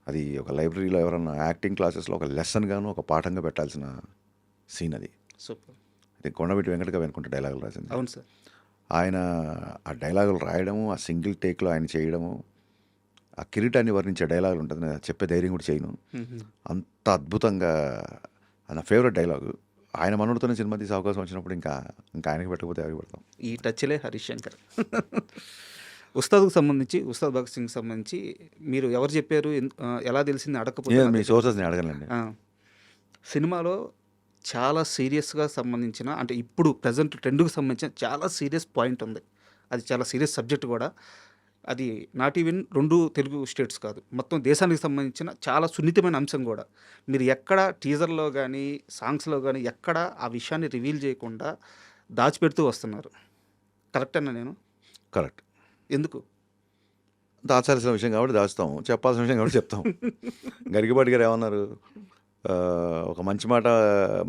అది ఒక లైబ్రరీలో ఎవరన్నా యాక్టింగ్ క్లాసెస్లో ఒక లెసన్గాను ఒక పాఠంగా పెట్టాల్సిన సీన్ అది. సూపర్. అది కొండవీటి వెంకటగారు అనుకుంటే డైలాగులు రాసింది. అవును సార్. ఆయన ఆ డైలాగులు రాయడము, ఆ సింగిల్ టేక్లో ఆయన చేయడము ఆ కిరీటాన్ని వర్ణించే డైలాగులు ఉంటుంది, నేను చెప్పే ధైర్యం కూడా చేయను. అంత అద్భుతంగా నా ఫేవరెట్ డైలాగు. ఆయన మనోడితోనే సినిమా తీసే అవకాశం వచ్చినప్పుడు ఇంకా ఇంకా ఆయనకి పెట్టకపోతే ఎవరికి పెడతాం. ఈ టచ్లే హరీష్ శంకర్. ఉస్తాద్కు సంబంధించి, ఉస్తాద్ భగత్ సింగ్ సంబంధించి మీరు ఎవరు చెప్పారు, ఎలా తెలిసింది అడగకపోతే మీ నాకు తెలియదు. సోర్సెస్ని అడగలండి. ఆ, సినిమాలో చాలా సీరియస్గా సంబంధించిన, అంటే ఇప్పుడు ప్రజెంట్ ట్రెండ్కి సంబంధించిన చాలా సీరియస్ పాయింట్ ఉంది. అది చాలా సీరియస్ సబ్జెక్ట్ కూడా. అది నాట్ ఈవెన్ 2 తెలుగు స్టేట్స్ కాదు, మొత్తం దేశానికి సంబంధించిన చాలా సున్నితమైన అంశం కూడా. మీరు ఎక్కడ టీజర్లో కానీ సాంగ్స్లో కానీ ఎక్కడ ఆ విషయాన్ని రివీల్ చేయకుండా దాచిపెడుతూ వస్తున్నారు. కరెక్టేనా నేను? కరెక్ట్. ఎందుకు? దాచాల్సిన విషయం కాబట్టి దాచుతాం, చెప్పాల్సిన విషయం కాబట్టి చెప్తాం. గరికపాటి గారు ఏమన్నారు, ఒక మంచి మాట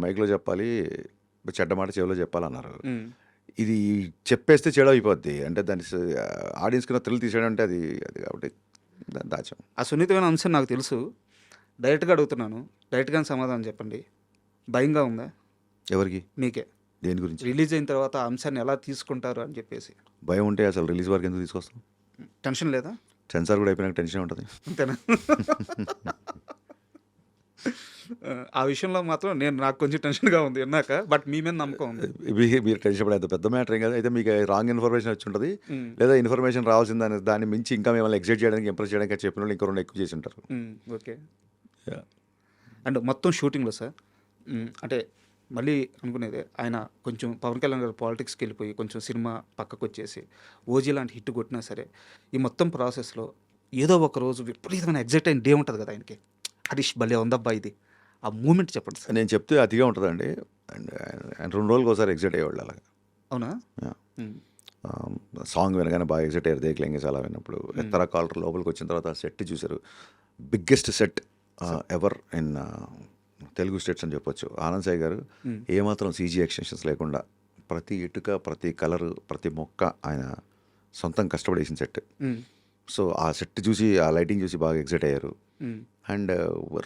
మైక్లో చెప్పాలి, చెడ్డ మాట చెవిలో చెప్పాలన్నారు. ఉమ్, ఇది చెప్పేస్తే చెడు అయిపోద్ది, అంటే దాని ఆడియన్స్ కింద థ్రిల్ తీసేయడం అంటే అది అది కాబట్టి దాన్ని దాచాం. ఆ సున్నితమైన అంశం నాకు తెలుసు. డైరెక్ట్గా అడుగుతున్నాను, డైరెక్ట్గానే సమాధానం చెప్పండి. భయంగా ఉందా ఎవరికి, మీకే? దేని గురించి రిలీజ్ అయిన తర్వాత ఆ అంశాన్ని ఎలా తీసుకుంటారు అని చెప్పేసి భయం ఉంటే అసలు రిలీజ్ వరకు ఎందుకు తీసుకొస్తాం? టెన్షన్ లేదా? సెన్సార్ కూడా అయిపోయినాక టెన్షన్ ఉంటుంది. అంతేనా? ఆ విషయంలో మాత్రం నాకు కొంచెం టెన్షన్గా ఉంది విన్నాక, బట్ మీ మీద నమ్మకం ఉంది. మీరు టెన్షన్ పడేంత పెద్ద మ్యాటర్ ఏం కదా. అయితే మీకు రాంగ్ ఇన్ఫర్మేషన్ వచ్చి ఉంటుంది, ఉమ్, లేదా ఇన్ఫర్మేషన్ రావాల్సిన దాన్ని మించి ఇంకా మిమ్మల్ని ఎగ్జైట్ చేయడానికి, ఇంప్రెస్ చేయడానికి చెప్పిన వాళ్ళు ఇంకో 2 ఎక్కువ చేసి ఉంటారు. ఓకే. అండ్ మొత్తం షూటింగ్లో సార్, అంటే మళ్ళీ అనుకునేదే, ఆయన కొంచెం పవన్ కళ్యాణ్ గారు పాలిటిక్స్కి వెళ్ళిపోయి కొంచెం సినిమా పక్కకు వచ్చేసి ఓజీ లాంటి హిట్ కొట్టినా సరే, ఈ మొత్తం ప్రాసెస్లో ఏదో ఒక రోజు విపరీతమైన ఎగ్జైట్ అయిన డే ఉంటుంది కదా ఆయనకి. హరీష్ భలే ఉందబ్బా ఇది, ఆ మూమెంట్ చెప్పండి సార్. నేను చెప్తే అతిగా ఉంటుందండి. అండ్ ఆయన 2 రోజులకు ఒకసారి ఎగ్జైట్ అయ్యేవాళ్ళు అలాగా. అవునా? Yeah. ఉమ్, సాంగ్ వినగానే బాగా ఎగ్జైట్ అయ్యారు, దేక్లేంగే చాలా విన్నప్పుడు. ఎత్తర కాలర్ లోపలికి వచ్చిన తర్వాత సెట్ చూశారు, biggest set ever in Telugu states అని చెప్పొచ్చు. ఆనంద్ సాయి గారు ఏమాత్రం సీజీ ఎక్స్టెన్షన్స్ లేకుండా ప్రతి ఇటుక, ప్రతి కలరు, ప్రతి మొక్క ఆయన సొంతం కష్టపడేసిన సెట్. ఉమ్, సో ఆ సెట్ చూసి, ఆ లైటింగ్ చూసి బాగా ఎగ్జైట్ అయ్యారు. ఉమ్, అండ్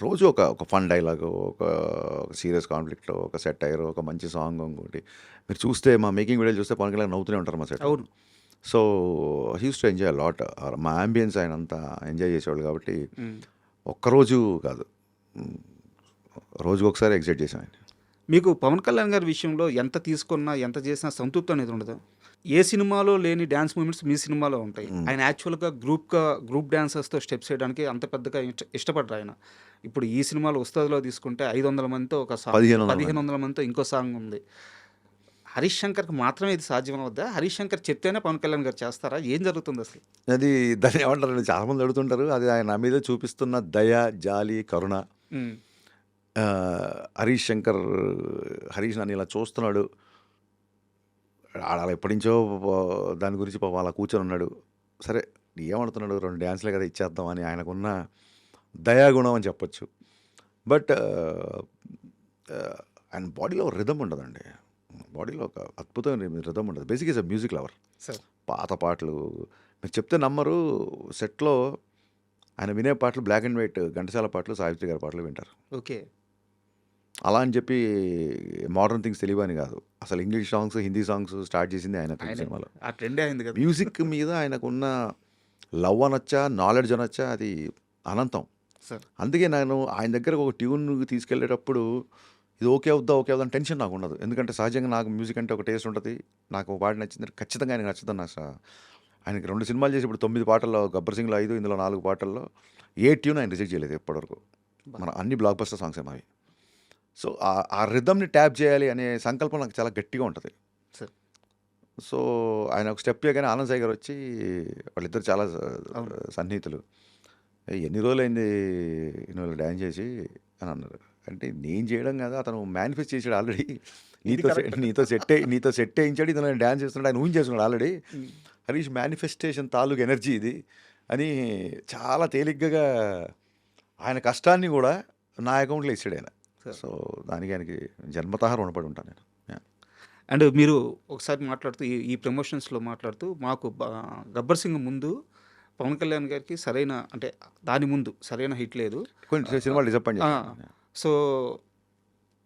రోజు ఒక ఫన్ డైలాగ్, ఒక సీరియస్ కాన్ఫ్లిక్ట్లో ఒక సెట్ అయ్యారు, ఒక మంచి సాంగ్. ఇంకోటి మీరు చూస్తే మా మేకింగ్ వీడియోలు చూస్తే పవన్ కళ్యాణ్ నవ్వుతూనే ఉంటారు మా సెట్. అవును. So he's to enjoy lot. మా అంబియన్స్ ఆయన అంతా ఎంజాయ్ చేసేవాళ్ళు కాబట్టి ఒక్కరోజు కాదు, రోజుకి ఒకసారి ఎగ్జైట్ చేసాం ఆయన. మీకు పవన్ కళ్యాణ్ గారి విషయంలో ఎంత తీసుకున్నా, ఎంత చేసినా సంతృప్తి అనేది ఉండదు. ఏ సినిమాలో లేని డ్యాన్స్ మూమెంట్స్ మీ సినిమాలో ఉంటాయి. ఆయన యాక్చువల్గా గ్రూప్ డ్యాన్సర్స్తో స్టెప్స్ చేయడానికి అంత పెద్దగా ఇష్టపడరు ఆయన. ఇప్పుడు ఈ సినిమాలో ఉస్తాద్లో తీసుకుంటే 500 మందితో ఒక సాంగ్, 1500 మందితో ఇంకో సాంగ్ ఉంది. హరీష్ శంకర్కి మాత్రమే ఇది సాధ్యం అవుద్దా? హరీష్ శంకర్ చెప్తేనే పవన్ కళ్యాణ్ గారు చేస్తారా? ఏం జరుగుతుంది అసలు? అది దాన్ని ఏమంటారు, చాలామంది అడుగుతుంటారు. అది ఆయన నా మీద చూపిస్తున్న దయ, జాలి, కరుణ. ఉమ్, హరీష్ శంకర్, హరీష్ నన్ను ఇలా చూస్తున్నాడు, అలా ఎప్పటి నుంచో దాని గురించి పాపం అలా కూర్చొని ఉన్నాడు. సరే ఏమడుతున్నాడు, 2 డ్యాన్స్లే కదా ఇచ్చేద్దాం అని ఆయనకున్న దయాగుణం అని చెప్పొచ్చు. బట్ ఆయన బాడీలో రిథమ్ ఉండదండి, బాడీలో ఒక అద్భుతమైన రిథమ్ ఉండదు. Basic is a music lover. Sir పాత పాటలు మీరు చెప్తే నమ్మరు, సెట్లో ఆయన వినే పాటలు బ్లాక్ అండ్ వైట్ ఘంటసాల పాటలు, సావిత్రి గారి పాటలు వింటారు. ఓకే. అలా అని చెప్పి మోడర్న్ థింగ్స్ తెలియని కాదు, అసలు English songs, Hindi songs start చేసింది ఆయన సినిమాలో. ఆ ట్రెండే అయింది కదా. మ్యూజిక్ మీద ఆయనకున్న లవ్ అనొచ్చా, నాలెడ్జ్ అనొచ్చా, అది అనంతం. సార్ అందుకే నేను ఆయన దగ్గర ఒక ట్యూన్ తీసుకెళ్ళేటప్పుడు ఇది ఓకే అవుద్దా అని టెన్షన్ నాకు ఉండదు. ఎందుకంటే సహజంగా నాకు మ్యూజిక్ అంటే ఒక టేస్ట్ ఉంటుంది. నాకు ఒక పాట నచ్చింది, ఖచ్చితంగా ఆయనకు నచ్చుతుంది. నాకు ఆయనకి 2 సినిమాలు చేసి ఇప్పుడు 9 పాటల్లో, గబ్బర్ సింగ్లో 5, ఇందులో 4 పాటల్లో ఏ ట్యూన్ ఆయన రిజెక్ట్ చేయలేదు ఇప్పటివరకు. మన అన్ని బ్లాక్ బస్టర్ సాంగ్స్ ఏమవి. సో ఆ రిథమ్ని ట్యాప్ చేయాలి అనే సంకల్పం నాకు చాలా గట్టిగా ఉంటుంది. సార్ సో ఆయన ఒక స్టెప్ చేయగానే ఆనంద్ సాయి గారు వచ్చి, వాళ్ళిద్దరు చాలా సన్నిహితులు, ఎన్ని రోజులైంది నువ్వు డ్యాన్స్ చేసి అని అన్నారు. అంటే నేను చేయడం కదా, అతను మేనిఫెస్ట్ చేసాడు ఆల్రెడీ. నీతో సెట్ వేయించాడు, ఇతను డ్యాన్స్ చేస్తున్నాడు, ఆయన ఊహించేస్తున్నాడు ఆల్రెడీ. హరీష్ మేనిఫెస్టేషన్ తాలూకు ఎనర్జీ ఇది అని చాలా తేలిగ్గా ఆయన కష్టాన్ని కూడా నా అకౌంట్లో ఇచ్చాడు ఆయన. సో దానికి ఆయనకి జన్మతః రుణపడి ఉంటాను నేను. అండ్ మీరు ఒకసారి మాట్లాడుతూ ఈ ప్రమోషన్స్లో మాట్లాడుతూ, మాకు గబ్బర్ సింగ్ ముందు పవన్ కళ్యాణ్ గారికి సరైన, అంటే దాని ముందు సరైన హిట్ లేదు, కొన్ని సినిమాలు డిసప్పాయింట్ చేశాను. సో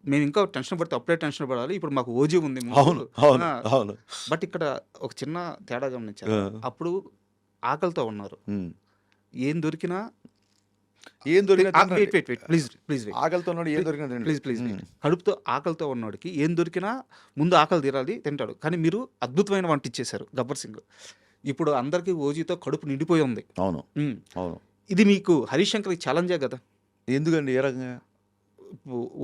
మేము ఇంకా టెన్షన్ పడితే అప్పుడే టెన్షన్ పడాలి, ఇప్పుడు మాకు ఓజీ ఉంది. అవును. బట్ ఇక్కడ ఒక చిన్న తేడా గమనించారు. అప్పుడు ఆకలితో ఉన్నారు, ఏం దొరికినా ఏం దొరికినా wait wait wait please please wait ఆకలితో ఉన్నాడు ఏం దొరికినా తినండి. ప్లీజ్ ప్లీజ్ కడుపుతో ఆకలితో ఉన్నవాడికి ఏం దొరికినా ముందు ఆకలి తీరాలి తింటాడు. కానీ మీరు అద్భుతమైన వంట ఇచ్చేశారు గబ్బర్ సింగ్. ఇప్పుడు అందరికీ ఓజీతో కడుపు నిండిపోయి ఉంది. అవును మ్మ్. అవును. ఇది మీకు హరీష్ శంకర్కి ఛాలెంజే కదా. ఎందుకండి ఏ రకంగా?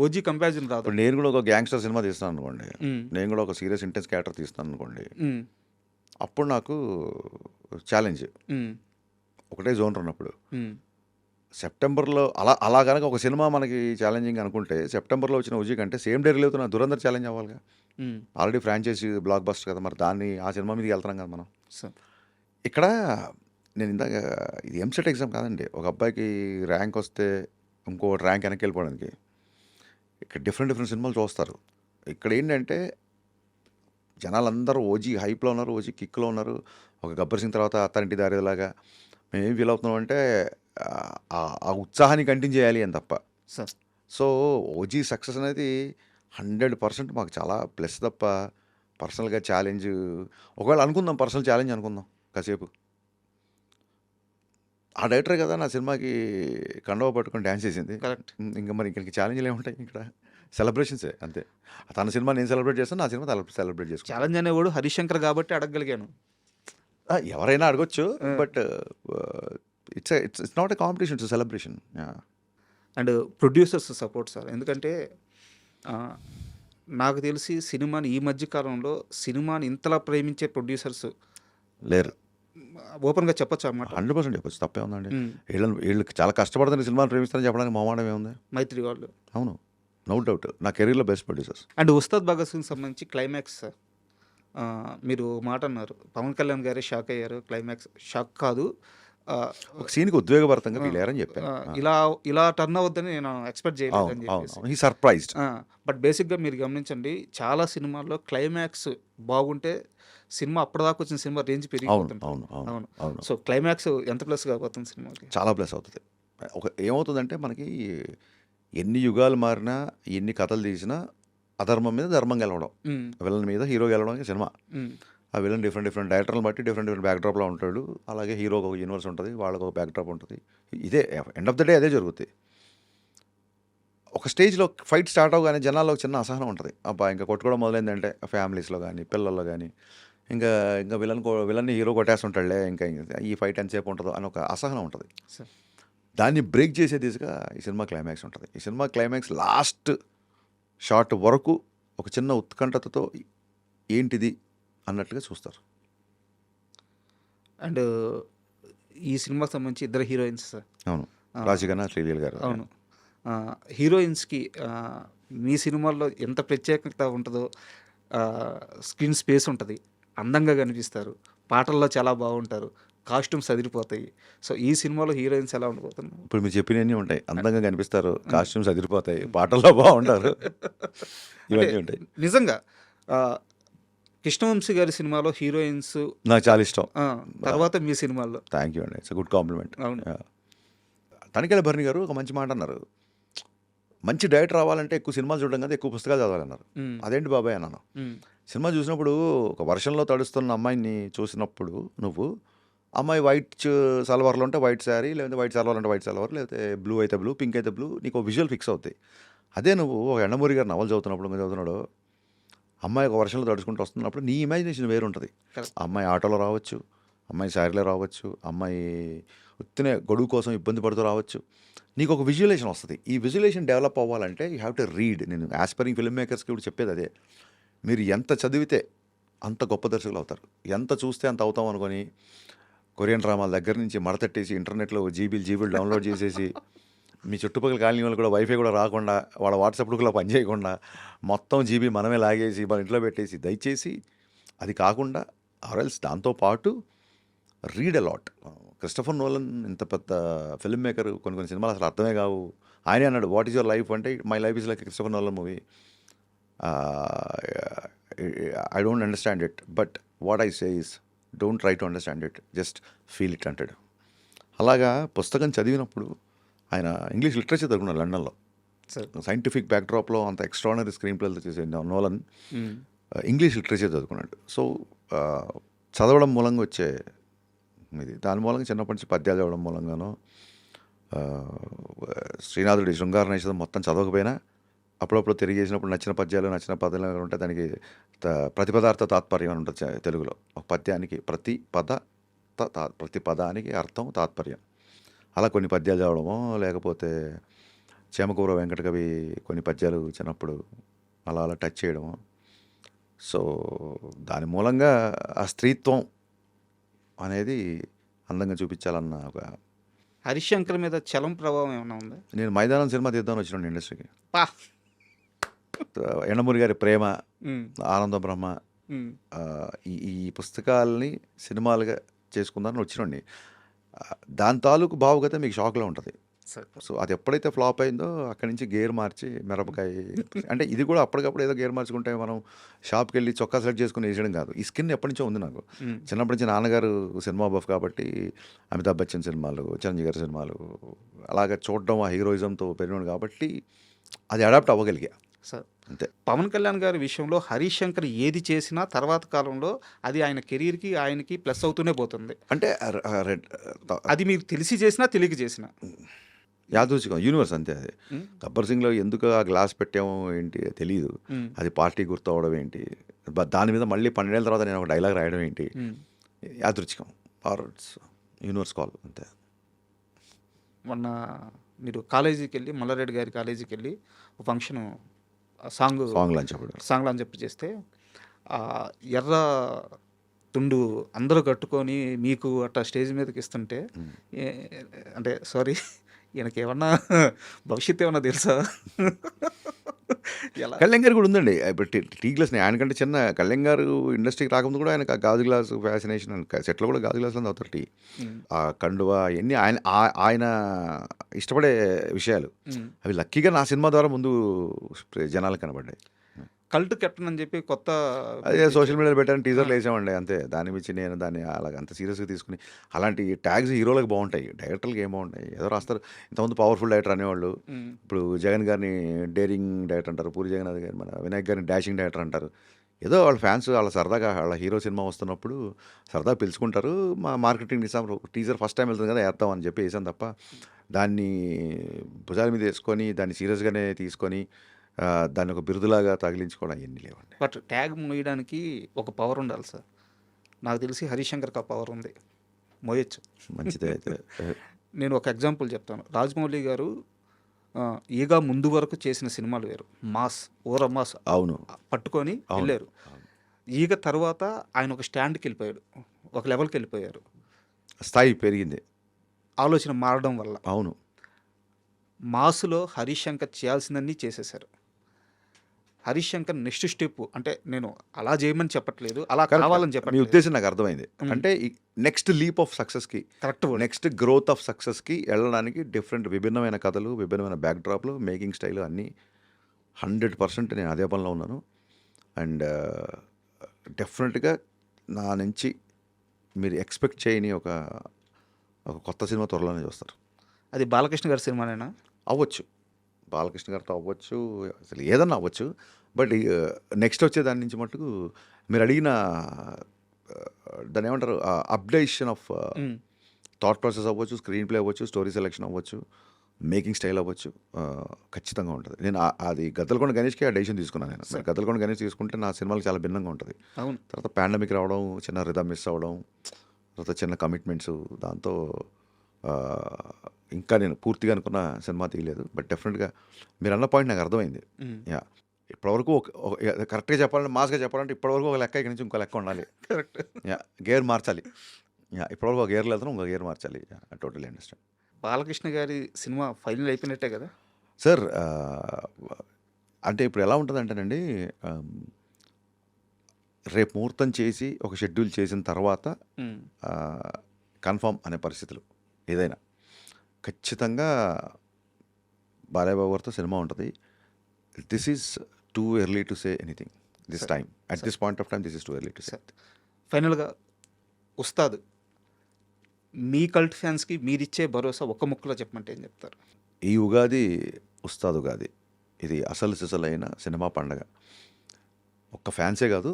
ఓజీ కంపారిజన్ రాదు. ఇప్పుడు నేను కూడా ఒక గ్యాంగ్స్టర్ సినిమా తీస్తాను అనుకోండి, మ్మ్. నేను కూడా ఒక సీరియస్ ఇంటెన్స్ క్యారెక్టర్ తీస్తాను అనుకోండి, మ్మ్. అప్పుడు నాకు ఛాలెంజ్ మ్మ్. ఒకటే జోన్ ఉన్నప్పుడు. మ్మ్. సెప్టెంబర్లో అలా కనుక ఒక సినిమా మనకి ఛాలెంజింగ్ అనుకుంటే, సెప్టెంబర్లో వచ్చిన ఉజీ కంటే సేమ్ డే రిలీజ్ అవుతున్న దురంధర్ ఛాలెంజ్ అవ్వాలిగా. మ్మ్. ఆల్రెడీ ఫ్రాంచైజీ బ్లాక్ బస్టర్ కదా, మరి దాన్ని ఆ సినిమా మీదకి వెళ్తున్నాం కదా మనం. సరే. ఇక్కడ నేను ఇందాక ఇది ఎంసెట్ ఎగ్జామ్ కాదండి, ఒక అబ్బాయికి ర్యాంక్ వస్తే ఇంకో ర్యాంక్ వెనక్కి వెళ్ళిపోవడానికి ఇక్కడ డిఫరెంట్ సినిమాలు చూస్తారు. ఇక్కడ ఏంటంటే జనాలందరూ ఓజీ హైప్లో ఉన్నారు, ఓజీ కిక్లో ఉన్నారు. ఒక గబ్బర్ సింగ్ తర్వాత అత్తారింటి దారేలాగా మేము ఏం ఫీల్ అవుతున్నాం అంటే ఆ ఉత్సాహాన్ని కంటిన్యూ చేయాలి అని తప్ప. సార్ సో ఓజీ సక్సెస్ అనేది 100% మాకు చాలా ప్లస్ తప్ప పర్సనల్గా ఛాలెంజ్ ఒకవేళ అనుకుందాం, పర్సనల్ ఛాలెంజ్ అనుకుందాం కాసేపు. ఆ డైరెక్టర్ కదా నా సినిమాకి కండవ పట్టుకొని డ్యాన్స్ చేసింది. కరెక్ట్. ఇంకా మరి ఇక్కడికి ఛాలెంజ్లు ఏముంటాయి? ఇక్కడ సెలబ్రేషన్సే అంతే. తన సినిమా నేను సెలబ్రేట్ చేస్తాను, నా సినిమా సెలబ్రేట్ చేసుకుంటాను. ఛాలెంజ్ అనేవాడు హరీష్ శంకర్ కాబట్టి అడగగలిగాను. ఎవరైనా అడగొచ్చు, but it's not a competition, it's celebration. And producers support sir. ఎందుకంటే నాకు తెలిసి సినిమాని ఈ మధ్య కాలంలో సినిమాని ఇంతలా ప్రేమించే ప్రొడ్యూసర్స్ లేరు. ఓపెన్గా చెప్పొచ్చు అన్నమాట. 100% చెప్పచ్చు, తప్పే ఉందండి. వీళ్ళు చాలా కష్టపడుతున్న సినిమాలు ప్రేమిస్తారని చెప్పడానికి మొహమాటం ఏముంది? మైత్రి వాళ్ళు. అవును, నో డౌట్ నా కెరీర్లో best producers. And Ustaad Bhagat Singh సంబంధించి క్లైమాక్స్ సార్, మీరు మాట అన్నారు, పవన్ కళ్యాణ్ గారే షాక్ అయ్యారు. క్లైమాక్స్ షాక్ కాదు, ఒక సీన్కి ఉద్వేగభరితంగా ఫీల్ అయ్యారని చెప్పాను. ఇలా టర్న్ అవుద్దని నేను ఎక్స్పెక్ట్ చేయలేదు అని చెప్పేసి. He surprised. బట్ బేసిక్గా మీరు గమనించండి, చాలా సినిమాల్లో క్లైమాక్స్ బాగుంటే సినిమా అప్పటిదాకా వచ్చిన సినిమా రేంజ్ పెరిగిపోతుంది. అవును. సో క్లైమాక్స్ ఎంత ప్లస్ కాబోతుంది సినిమాకి? చాలా ప్లస్ అవుతుంది. ఏమవుతుందంటే మనకి ఎన్ని యుగాలు మారినా, ఎన్ని కథలు తీసినా అధర్మం మీద ధర్మం గెలవడం, విలన్ మీద హీరో గెలవడం సినిమా. ఆ విలన్ డిఫరెంట్ డైరెక్టర్లను బట్టి డిఫరెంట్ బ్యాక్డ్రాప్లో ఉంటాడు. అలాగే హీరోకి ఒక యూనివర్స్ ఉంటుంది, వాళ్ళకి ఒక బ్యాక్డ్రాప్ ఉంటుంది. ఇదే ఎండ్ ఆఫ్ ద డే అదే జరుగుతుంది. ఒక స్టేజ్లో ఫైట్ స్టార్ట్ అవగానే జనాల్లో చిన్న అసహనం ఉంటుంది. అబ్బా ఇంకా కొట్టుకోవడం మొదలైందంటే ఫ్యామిలీస్లో కానీ పిల్లల్లో కానీ ఇంకా విలన్ని హీరో కొట్టేస్తుంటాడులే, ఇంకా ఈ ఫైట్ ఎంతసేపు ఉంటుందో అని ఒక అసహనం ఉంటుంది. దాన్ని బ్రేక్ చేసే దిశగా ఈ సినిమా క్లైమాక్స్ ఉంటుంది. ఈ సినిమా క్లైమాక్స్ లాస్ట్ షాట్ వరకు ఒక చిన్న ఉత్కంఠతతో ఏంటిది అన్నట్టుగా చూస్తారు. అండ్ ఈ సినిమాకి సంబంధించి ఇద్దరు హీరోయిన్స్ సార్. అవును, రాజీగణ శ్రీలీల గారు. అవును. హీరోయిన్స్కి మీ సినిమాల్లో ఎంత ప్రత్యేకత ఉంటుందో, స్క్రీన్ స్పేస్ ఉంటుంది, అందంగా కనిపిస్తారు, పాటల్లో చాలా బాగుంటారు, కాస్ట్యూమ్స్ అదిరిపోతాయి. సో ఈ సినిమాలో హీరోయిన్స్ ఎలా ఉండబోతున్నారు? ఇప్పుడు మీరు చెప్పినవన్నీ ఉంటాయి, అందంగా కనిపిస్తారు, కాస్ట్యూమ్స్ అదిరిపోతాయి, పాటల్లో బాగుంటారు, ఇవన్నీ ఉంటాయి. నిజంగా కృష్ణవంశీ గారి సినిమాలో హీరోయిన్స్ నాకు చాలా ఇష్టం. తర్వాత మీ సినిమాల్లో. థ్యాంక్ యూ అండి, ఇట్స్ గుడ్ కాంప్లిమెంట్. అవును. తనికెళ్ళ భరణి గారు ఒక మంచి మాట అన్నారు, మంచి డైరెక్టర్ రావాలంటే ఎక్కువ సినిమాలు చూడడం కదా, ఎక్కువ పుస్తకాలు చదవాలన్నారు. అదేంటి బాబాయ్ అన్నాను. సినిమా చూసినప్పుడు ఒక వర్షంలో తడుస్తున్న అమ్మాయిని చూసినప్పుడు నువ్వు అమ్మాయి వైట్ సల్వార్లో ఉంటే వైట్ శారీ, లేకపోతే వైట్ సల్వార్ అంటే వైట్ సల్వార్, లేకపోతే బ్లూ అయితే బ్లూ, పింక్ అయితే బ్లూ, నీకు ఒక విజువల్ ఫిక్స్ అవుతాయి. అదే నువ్వు ఒక ఎండమూరి గారు నవలు చదువుతున్నప్పుడు మీరు చదువుతున్నాడు, అమ్మాయి ఒక వర్షంలో తడుచుకుంటూ వస్తున్నప్పుడు నీ ఇమాజినేషన్ వేరు ఉంటుంది. అమ్మాయి ఆటోలో రావచ్చు, అమ్మాయి శారీలో రావచ్చు, అమ్మాయి ఉత్తినే గొడుగు కోసం ఇబ్బంది పడుతూ రావచ్చు, నీకు ఒక విజువలేషన్ వస్తుంది. ఈ విజువలేషన్ డెవలప్ అవ్వాలంటే యూ హ్యావ్ టు రీడ్. నేను ఆస్పైరింగ్ ఫిల్మ్ మేకర్స్కి ఇప్పుడు చెప్పేది అదే, మీరు ఎంత చదివితే అంత గొప్ప దర్శకులు అవుతారు, ఎంత చూస్తే అంత అవుతాం అనుకొని కొరియన్ డ్రామాల దగ్గర నుంచి మడతట్టేసి ఇంటర్నెట్లో జీబీలు డౌన్లోడ్ చేసేసి మీ చుట్టుపక్కల కాలనీ వాళ్ళు కూడా వైఫై కూడా రాకుండా వాళ్ళ వాట్సాప్ గ్రూప్లో పనిచేయకుండా మొత్తం జీబీ మనమే లాగేసి మన ఇంట్లో పెట్టేసి, దయచేసి అది కాకుండా ఆర్ఎల్స్ దాంతోపాటు రీడ్ అలాట్. క్రిస్టఫర్ నోలన్ ఇంత పెద్ద ఫిల్మ్ మేకర్, కొన్ని సినిమాలు అసలు అర్థమే కావు. ఆయనే అన్నాడు, వాట్ ఈజ్ యువర్ లైఫ్ అంటే, my life is like Christopher Nolan movie, I don't understand it, but what I say is don't try to understand it, just feel it అంటాడు. అలాగా పుస్తకం చదివినప్పుడు ఆయన ఇంగ్లీష్ లిటరేచర్ చదువుకున్నాడు లండన్లో. సైంటిఫిక్ బ్యాక్డ్రాప్లో అంత extraordinary screen ప్లేతో చేసే నోలన్ ఇంగ్లీష్ లిటరేచర్ చదువుకున్నాడు. సో చదవడం మూలంగా వచ్చే ఇది. దాని మూలంగా చిన్నప్పటి నుంచి పద్యాలు చదవడం మూలంగానో శ్రీనాథుడి శృంగార నైషధం మొత్తం చదవకపోయినా అప్పుడప్పుడు తిరిగేసినప్పుడు నచ్చిన పద్యాలు నచ్చిన పదాలు ఉంటే దానికి ప్రతిపదార్థ తాత్పర్యం అని ఉంటుంది తెలుగులో. ఒక పద్యానికి ప్రతి పదానికి అర్థం తాత్పర్యం. అలా కొన్ని పద్యాలు చదవడమో లేకపోతే చేమకూర వెంకటకవి కొన్ని పద్యాలు చిన్నప్పుడు అలా అలా టచ్ చేయడము. సో దాని మూలంగా ఆ స్త్రీత్వం అనేది అందంగా చూపించాలన్న ఒక హరిశంకర్ మీద చలం ప్రభావం ఏమైనా ఉందా? నేను మైదానం సినిమా తీద్దామని వచ్చినాను ఇండస్ట్రీకి. పా ఎండమూరి గారి ప్రేమ, ఉమ్, ఆనంద బ్రహ్మ, ఉమ్, ఈ ఈ పుస్తకాలని సినిమాలుగా చేసుకుందామని వచ్చినండి. దాని తాలూకు భావుగత మీకు షాక్లో ఉంటుంది. సరే. సో అది ఎప్పుడైతే ఫ్లాప్ అయిందో అక్కడి నుంచి గేర్ మార్చి మిరపకాయ అంటే ఇది కూడా అప్పటికప్పుడు ఏదో గేర్ మార్చుకుంటే మనం షాప్కి వెళ్ళి చొక్కా సెలెక్ట్ చేసుకుని వేసేయడం కాదు. ఈ స్కిన్ ఎప్పటి నుంచో ఉంది నాకు. ఉమ్, చిన్నప్పటి నుంచి నాన్నగారు సినిమా బఫ్ కాబట్టి అమితాబ్ బచ్చన్ సినిమాలు, చిరంజీవి గారి సినిమాలు అలాగే చూడడం ఆ హీరోయిజంతో పెరిగినాడు కాబట్టి అది అడాప్ట్ అవ్వగలిగా సరే. అంతే. పవన్ కళ్యాణ్ గారి విషయంలో హరిశంకర్ ఏది చేసినా తర్వాత కాలంలో అది ఆయన కెరీర్కి ఆయనకి ప్లస్ అవుతూనే పోతుంది. అంటే అది మీకు తెలిసి చేసినా తెలియక చేసినా. యాదృచ్ఛికం యూనివర్స్ అంతే. అది ఉమ్, గబ్బర్ సింగ్లో ఎందుకు ఆ గ్లాస్ పెట్టామో ఏంటి తెలియదు. ఉమ్, అది పార్టీ గుర్తు అవడం ఏంటి, దాని మీద మళ్ళీ 12 ఏళ్ళ తర్వాత నేను ఒక డైలాగ్ రాయడం ఏంటి, ఉమ్. యాదృచ్ఛికం ఆర్ యూనివర్స్ కాల్ అంతే. మొన్న మీరు కాలేజీకి వెళ్ళి మల్లారెడ్డి గారి కాలేజీకి వెళ్ళి ఒక ఫంక్షన్ సాంగ్ సాంగ్లో అని చెప్పడం. సాంగ్లో అని చెప్పి చేస్తే ఆ ఎర్ర తుండు అందరూ కట్టుకొని మీకు అట్లా స్టేజ్ మీదకి ఇస్తుంటే అంటే సారీ ఈయనకి ఏమన్నా భవిష్యత్తు ఏమన్నా తెలుసా? ఎలా? కళ్యాణ్ గారు కూడా ఉందండి. ఇప్పుడు టీ గ్లాస్ ఆయనకంటే చిన్న కళ్యాణ్ గారు ఇండస్ట్రీకి రాకముందు కూడా ఆయన గాజు గ్లాసు ఫ్యాసినేషన్ సెట్లో కూడా గాజు గ్లాసులో అవుతారు టీ. ఉమ్, ఆ కండువా ఇవన్నీ ఆయన ఇష్టపడే విషయాలు. ఉమ్. అవి లక్కీగా నా సినిమా ద్వారా ముందు జనాలకు కనబడ్డాయి. కల్ట్ కెప్టెన్ అని చెప్పి కొత్త అదే సోషల్ మీడియాలో పెట్టాను, టీజర్లు వేసామండి అంతే. దాని మించి నేను దాన్ని అలాగ అంత సీరియస్గా తీసుకుని అలాంటి ట్యాగ్స్ హీరోలకు బాగుంటాయి, డైరెక్టర్లకు ఏం బాగుంటాయి. ఏదో రాస్తారు. ఇంతకుముందు పవర్ఫుల్ డైరెక్టర్ అనేవాళ్ళు. ఉమ్, ఇప్పుడు జగన్ గారిని డేరింగ్ డైరెక్టర్ అంటారు, పూరి జగన్నాథ్ గారి మన వినాయక్ గారిని డాషింగ్ డైరెక్టర్ అంటారు. ఏదో వాళ్ళ ఫ్యాన్స్ వాళ్ళ సరదాగా వాళ్ళ హీరో సినిమా వస్తున్నప్పుడు సరదా పిలుచుకుంటారు. మా మార్కెటింగ్ నిసాం టీజర్ ఫస్ట్ టైం వెళ్తుంది కదా వేద్దాం అని చెప్పి వేసాను తప్ప దాన్ని భుజాల మీద వేసుకొని దాన్ని సీరియస్గానే తీసుకొని దాన్ని ఒక బిరుదులాగా తగిలించుకోవడం అవన్నీ లేవండి. బట్ ట్యాగ్ మోయడానికి ఒక పవర్ ఉండాలి సార్. నాకు తెలిసి హరిశంకర్కి ఆ పవర్ ఉంది, మోయొచ్చు. మంచిదే అయితే. నేను ఒక ఎగ్జాంపుల్ చెప్తాను. రాజమౌళి గారు ఈగా ముందు వరకు చేసిన సినిమాలు వేరు. మాస్ ఓర మాస్ అవును పట్టుకొని అవును వెళ్ళారు. అవును. ఈగ తర్వాత ఆయన ఒక స్టాండ్కి వెళ్ళిపోయాడు, ఒక లెవెల్కి వెళ్ళిపోయారు. స్థాయి పెరిగింది. ఆలోచన మారడం వల్ల అవును. మాస్లో హరిశంకర్ చేయాల్సిందన్నీ చేసేశారు. హరిశంకర్ నెక్స్ట్ స్టెప్ అంటే నేను అలా చేయమని చెప్పట్లేదు, అలా కావాలని మీ చెప్పట్లేదు. ఉద్దేశం నాకు అర్థమైంది. మ్. అంటే నెక్స్ట్ లీప్ ఆఫ్ సక్సెస్కి, correct word. Next growth of సక్సెస్కి వెళ్ళడానికి విభిన్నమైన కథలు, విభిన్నమైన బ్యాక్డ్రాప్లు, మేకింగ్ స్టైల్ అన్నీ 100% నేను అదే పనిలో ఉన్నాను. అండ్ డెఫినెట్గా నా నుంచి మీరు ఎక్స్పెక్ట్ చేయని ఒక కొత్త సినిమా త్వరలోనే చూస్తారు. అది బాలకృష్ణ గారి సినిమానేనా? అవ్వచ్చు, బాలకృష్ణ గారితో అవ్వచ్చు, అసలు ఏదన్నా అవ్వచ్చు. బట్ నెక్స్ట్ వచ్చే దాని నుంచి మటుకు మీరు అడిగిన దాన్ని ఏమంటారు updation of um, thought process అవ్వచ్చు, స్క్రీన్ ప్లే అవ్వచ్చు, స్టోరీ సెలెక్షన్ అవ్వచ్చు, మేకింగ్ స్టైల్ అవ్వచ్చు, ఖచ్చితంగా ఉంటుంది. నేను అది గద్దలకొండ గణేష్కి ఆ డెసిషన్ తీసుకున్నాను. నేను మరి గద్దలకొండ గణేష్ తీసుకుంటే నా సినిమాలకు చాలా భిన్నంగా ఉంటుంది. అవును. తర్వాత పాండమిక్ రావడం, చిన్న రిధమ్ మిస్ అవ్వడం, తర్వాత చిన్న కమిట్మెంట్స్, దాంతో ఇంకా నేను పూర్తిగా అనుకున్న సినిమా తీయలేదు. బట్ డెఫినెట్గా మీరు అన్న పాయింట్ నాకు అర్థమైంది. ఉమ్, యా, ఇప్పటివరకు కరెక్ట్గా చెప్పాలంటే, మాస్గా చెప్పాలంటే ఇప్పటివరకు ఒక లెక్క, ఇక్కడి నుంచి ఇంకో లెక్క ఉండాలి. కరెక్ట్. యా, గేర్ మార్చాలి. యా, ఇప్పటివరకు ఒక గేర్లో వెళ్తాను, ఇంకో గేర్ మార్చాలి. Total understand. బాలకృష్ణ గారి సినిమా ఫైనల్ అయిపోయినట్టే కదా సార్? అంటే ఇప్పుడు ఎలా ఉంటుందంటేనండి, రేపు ముహూర్తం చేసి ఒక షెడ్యూల్ చేసిన తర్వాత ఉమ్, కన్ఫామ్ అనే పరిస్థితులు ఏదైనా ఖచ్చితంగా బాలయ్యబాబు గారితో సినిమా ఉంటుంది. This is too early to say anything this time. At this point of time this is too early to say. ఫైనల్గా ఉస్తాద్ మీ కల్ట్ ఫ్యాన్స్కి మీరిచ్చే భరోసా ఒక్క ముక్కలో చెప్పమంటే ఏం చెప్తారు? ఈ ఉగాది ఉస్తాద్ ఉగాది. ఇది అసలు సిసలైన సినిమా పండగ. ఒక్క ఫ్యాన్సే కాదు,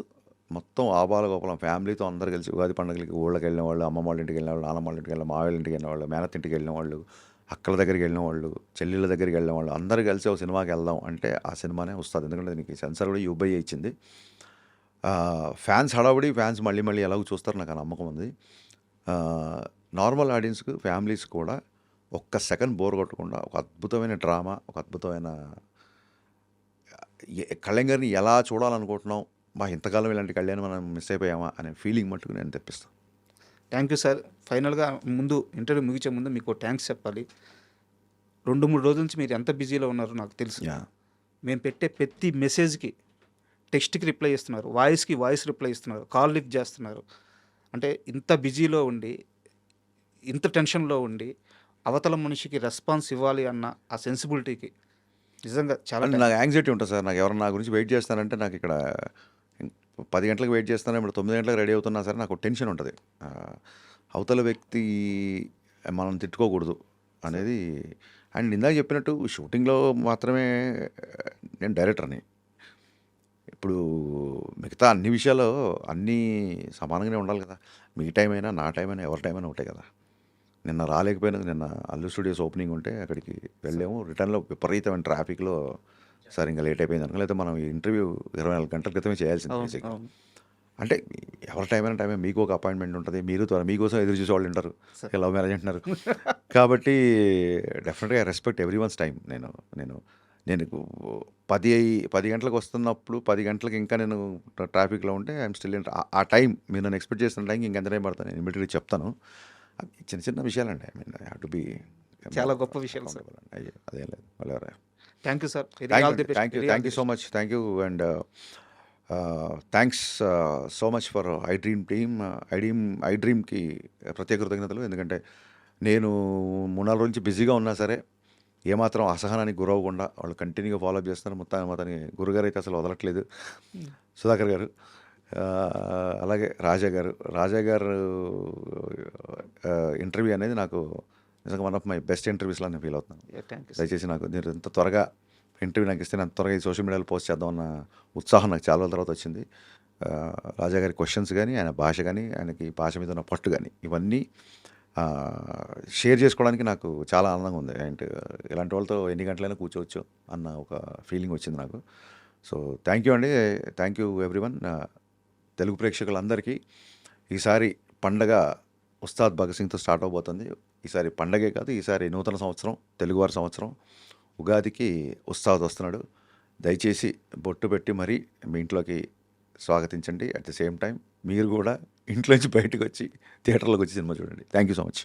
మొత్తం ఆబాలగోపాలం ఫ్యామిలీతో అందరూ కలిసి ఉగాది పండుగలకి ఊళ్ళకి వెళ్ళిన వాళ్ళు, అమ్మమ్మ వాళ్ళ ఇంటికి వెళ్ళిన వాళ్ళు, నాన్నమ్మ వాళ్ళ ఇంటికి వెళ్ళిన మావయ్య ఇంటికి వెళ్ళిన వాళ్ళు, మేనత్త ఇంటికి వెళ్ళిన వాళ్ళు, అక్కల దగ్గరికి వెళ్ళిన వాళ్ళు, చెల్లెళ్ళ దగ్గరికి వెళ్ళిన వాళ్ళు అందరూ కలిసి ఒక సినిమాకి వెళ్దాం అంటే ఆ సినిమానే వస్తుంది. ఎందుకంటే దీనికి సెన్సార్ కూడా యూబై ఇచ్చింది. ఫ్యాన్స్ హడావుడి, ఫ్యాన్స్ మళ్ళీ మళ్ళీ ఎలాగో చూస్తారు, నాకు ఆ నమ్మకం ఉంది. నార్మల్ ఆడియన్స్కి, ఫ్యామిలీస్ కూడా ఒక్క సెకండ్ బోర్ కొట్టకుండా ఒక అద్భుతమైన డ్రామా, ఒక అద్భుతమైన కళంగర్ని ఎలా చూడాలనుకుంటున్నాం, ఇంతకాలం ఇలాంటి కళ్యాణ్ మనం మిస్ అయిపోయామా అనే ఫీలింగ్ మట్టుకు నేను తెప్పిస్తాను. Thank you sir. ఫైనల్గా ముందు ఇంటర్వ్యూ ముగించే ముందు మీకు థ్యాంక్స్ చెప్పాలి. 2-3 రోజుల నుంచి మీరు ఎంత బిజీలో ఉన్నారో నాకు తెలుసు. మేము పెట్టే ప్రతి మెసేజ్కి టెక్స్ట్కి రిప్లై ఇస్తున్నారు, వాయిస్కి వాయిస్ రిప్లై ఇస్తున్నారు, కాల్ లిఫ్ట్ చేస్తున్నారు. అంటే ఇంత బిజీలో ఉండి, ఇంత టెన్షన్లో ఉండి అవతల మనిషికి రెస్పాన్స్ ఇవ్వాలి అన్న ఆ సెన్సిబిలిటీకి నిజంగా చాలా అంటే నాకు యాంగ్జైటీ ఉంటుంది సార్. నాకు ఎవరు నా గురించి వెయిట్ చేస్తానంటే, నాకు ఇక్కడ 10 గంటలకు వెయిట్ చేస్తాను, ఇప్పుడు 9 గంటలకు రెడీ అవుతున్నా సరే నాకు టెన్షన్ ఉంటుంది. అవతల వ్యక్తి మనం తిట్టుకోకూడదు అనేది. అండ్ ఇందాక చెప్పినట్టు షూటింగ్లో మాత్రమే నేను డైరెక్టర్ని. ఇప్పుడు మిగతా అన్ని విషయాల్లో అన్నీ సమానంగానే ఉండాలి కదా. మీ టైం అయినా, నా టైం అయినా, ఎవరి టైం అయినా ఒకటే కదా. నిన్న రాలేకపోయినా, నిన్న అల్లు స్టూడియోస్ ఓపెనింగ్ ఉంటే అక్కడికి వెళ్ళాము. రిటర్న్లో విపరీతమైన ట్రాఫిక్లో సార్ ఇంకా లేట్ అయిపోయింది అనుకో, లేకపోతే మనం ఈ ఇంటర్వ్యూ 24 గంటల క్రితమే చేయాల్సింది బేసిక్గా. అంటే ఎవరి టైం అయినా టైమే. మీకు ఒక అపాయింట్మెంట్ ఉంటుంది, మీరు మీకోసం ఎదురు చూసే వాళ్ళు ఉంటారు. లవ్ మ్యారేజ్ అంటున్నారు కాబట్టి డెఫినెట్గా I respect every once time. నేను 10 గంటలకు వస్తున్నప్పుడు 10 గంటలకు ఇంకా నేను ట్రాఫిక్లో ఉంటే ఐఎమ్ స్టిల్ ఆ టైం మీరు నన్ను ఎక్స్పెక్ట్ చేస్తున్న టైంకి ఇంకెంత టైం పడతాను నేను ఇమీడియట్గా చెప్తాను. చిన్న చిన్న విషయాలండి. I mean I have to be చాలా గొప్ప విషయాలు సార్. అయ్యో అదేం లేదు. మళ్ళీ thank you sir. Thank you so much. Thank you and thanks so much for ఐ డ్రీమ్కి ప్రత్యేక కృతజ్ఞతలు. ఎందుకంటే నేను 3-4 రోజు నుంచి బిజీగా ఉన్నా సరే ఏమాత్రం అసహనానికి గురవకుండా వాళ్ళు కంటిన్యూగా ఫాలోఅప్ చేస్తున్నారు. మొత్తానికి గురుగారు అయితే అసలు వదలట్లేదు, సుధాకర్ గారు. అలాగే రాజా గారు ఇంటర్వ్యూ అనేది నాకు నిజంగా వన్ ఆఫ్ మై బెస్ట్ ఇంటర్వ్యూస్లో నేను ఫీల్ అవుతున్నాను. దయచేసి నాకు మీరు ఎంత త్వరగా ఇంటర్వ్యూ నాకు ఇస్తే, నేను త్వరగా ఈ సోషల్ మీడియాలో పోస్ట్ చేద్దామన్న ఉత్సాహం నాకు చాలా రోజుల తర్వాత వచ్చింది. రాజా గారి క్వశ్చన్స్ కానీ, ఆయన భాష కానీ, ఆయనకి భాష మీద ఉన్న పట్టు కానీ, ఇవన్నీ షేర్ చేసుకోవడానికి నాకు చాలా ఆనందంగా ఉంది. అండ్ ఇలాంటి వాళ్ళతో ఎన్ని గంటలైనా కూర్చోవచ్చు అన్న ఒక ఫీలింగ్ వచ్చింది నాకు. సో థ్యాంక్ యూ అండి. Thank you everyone. తెలుగు ప్రేక్షకులందరికీ ఈసారి పండగ ఉస్తాద్ భగత్ సింగ్తో స్టార్ట్ అవబోతుంది. ఈసారి పండగే కాదు, ఈసారి నూతన సంవత్సరం, తెలుగువారి సంవత్సరం. ఉగాదికి ఉస్తాద్ వస్తున్నాడు. దయచేసి బొట్టు పెట్టి మరీ మీ ఇంట్లోకి స్వాగతించండి. అట్ ది సేమ్ టైం మీరు కూడా ఇంట్లోంచి బయటకు వచ్చి థియేటర్లోకి వచ్చి సినిమా చూడండి. Thank you so much.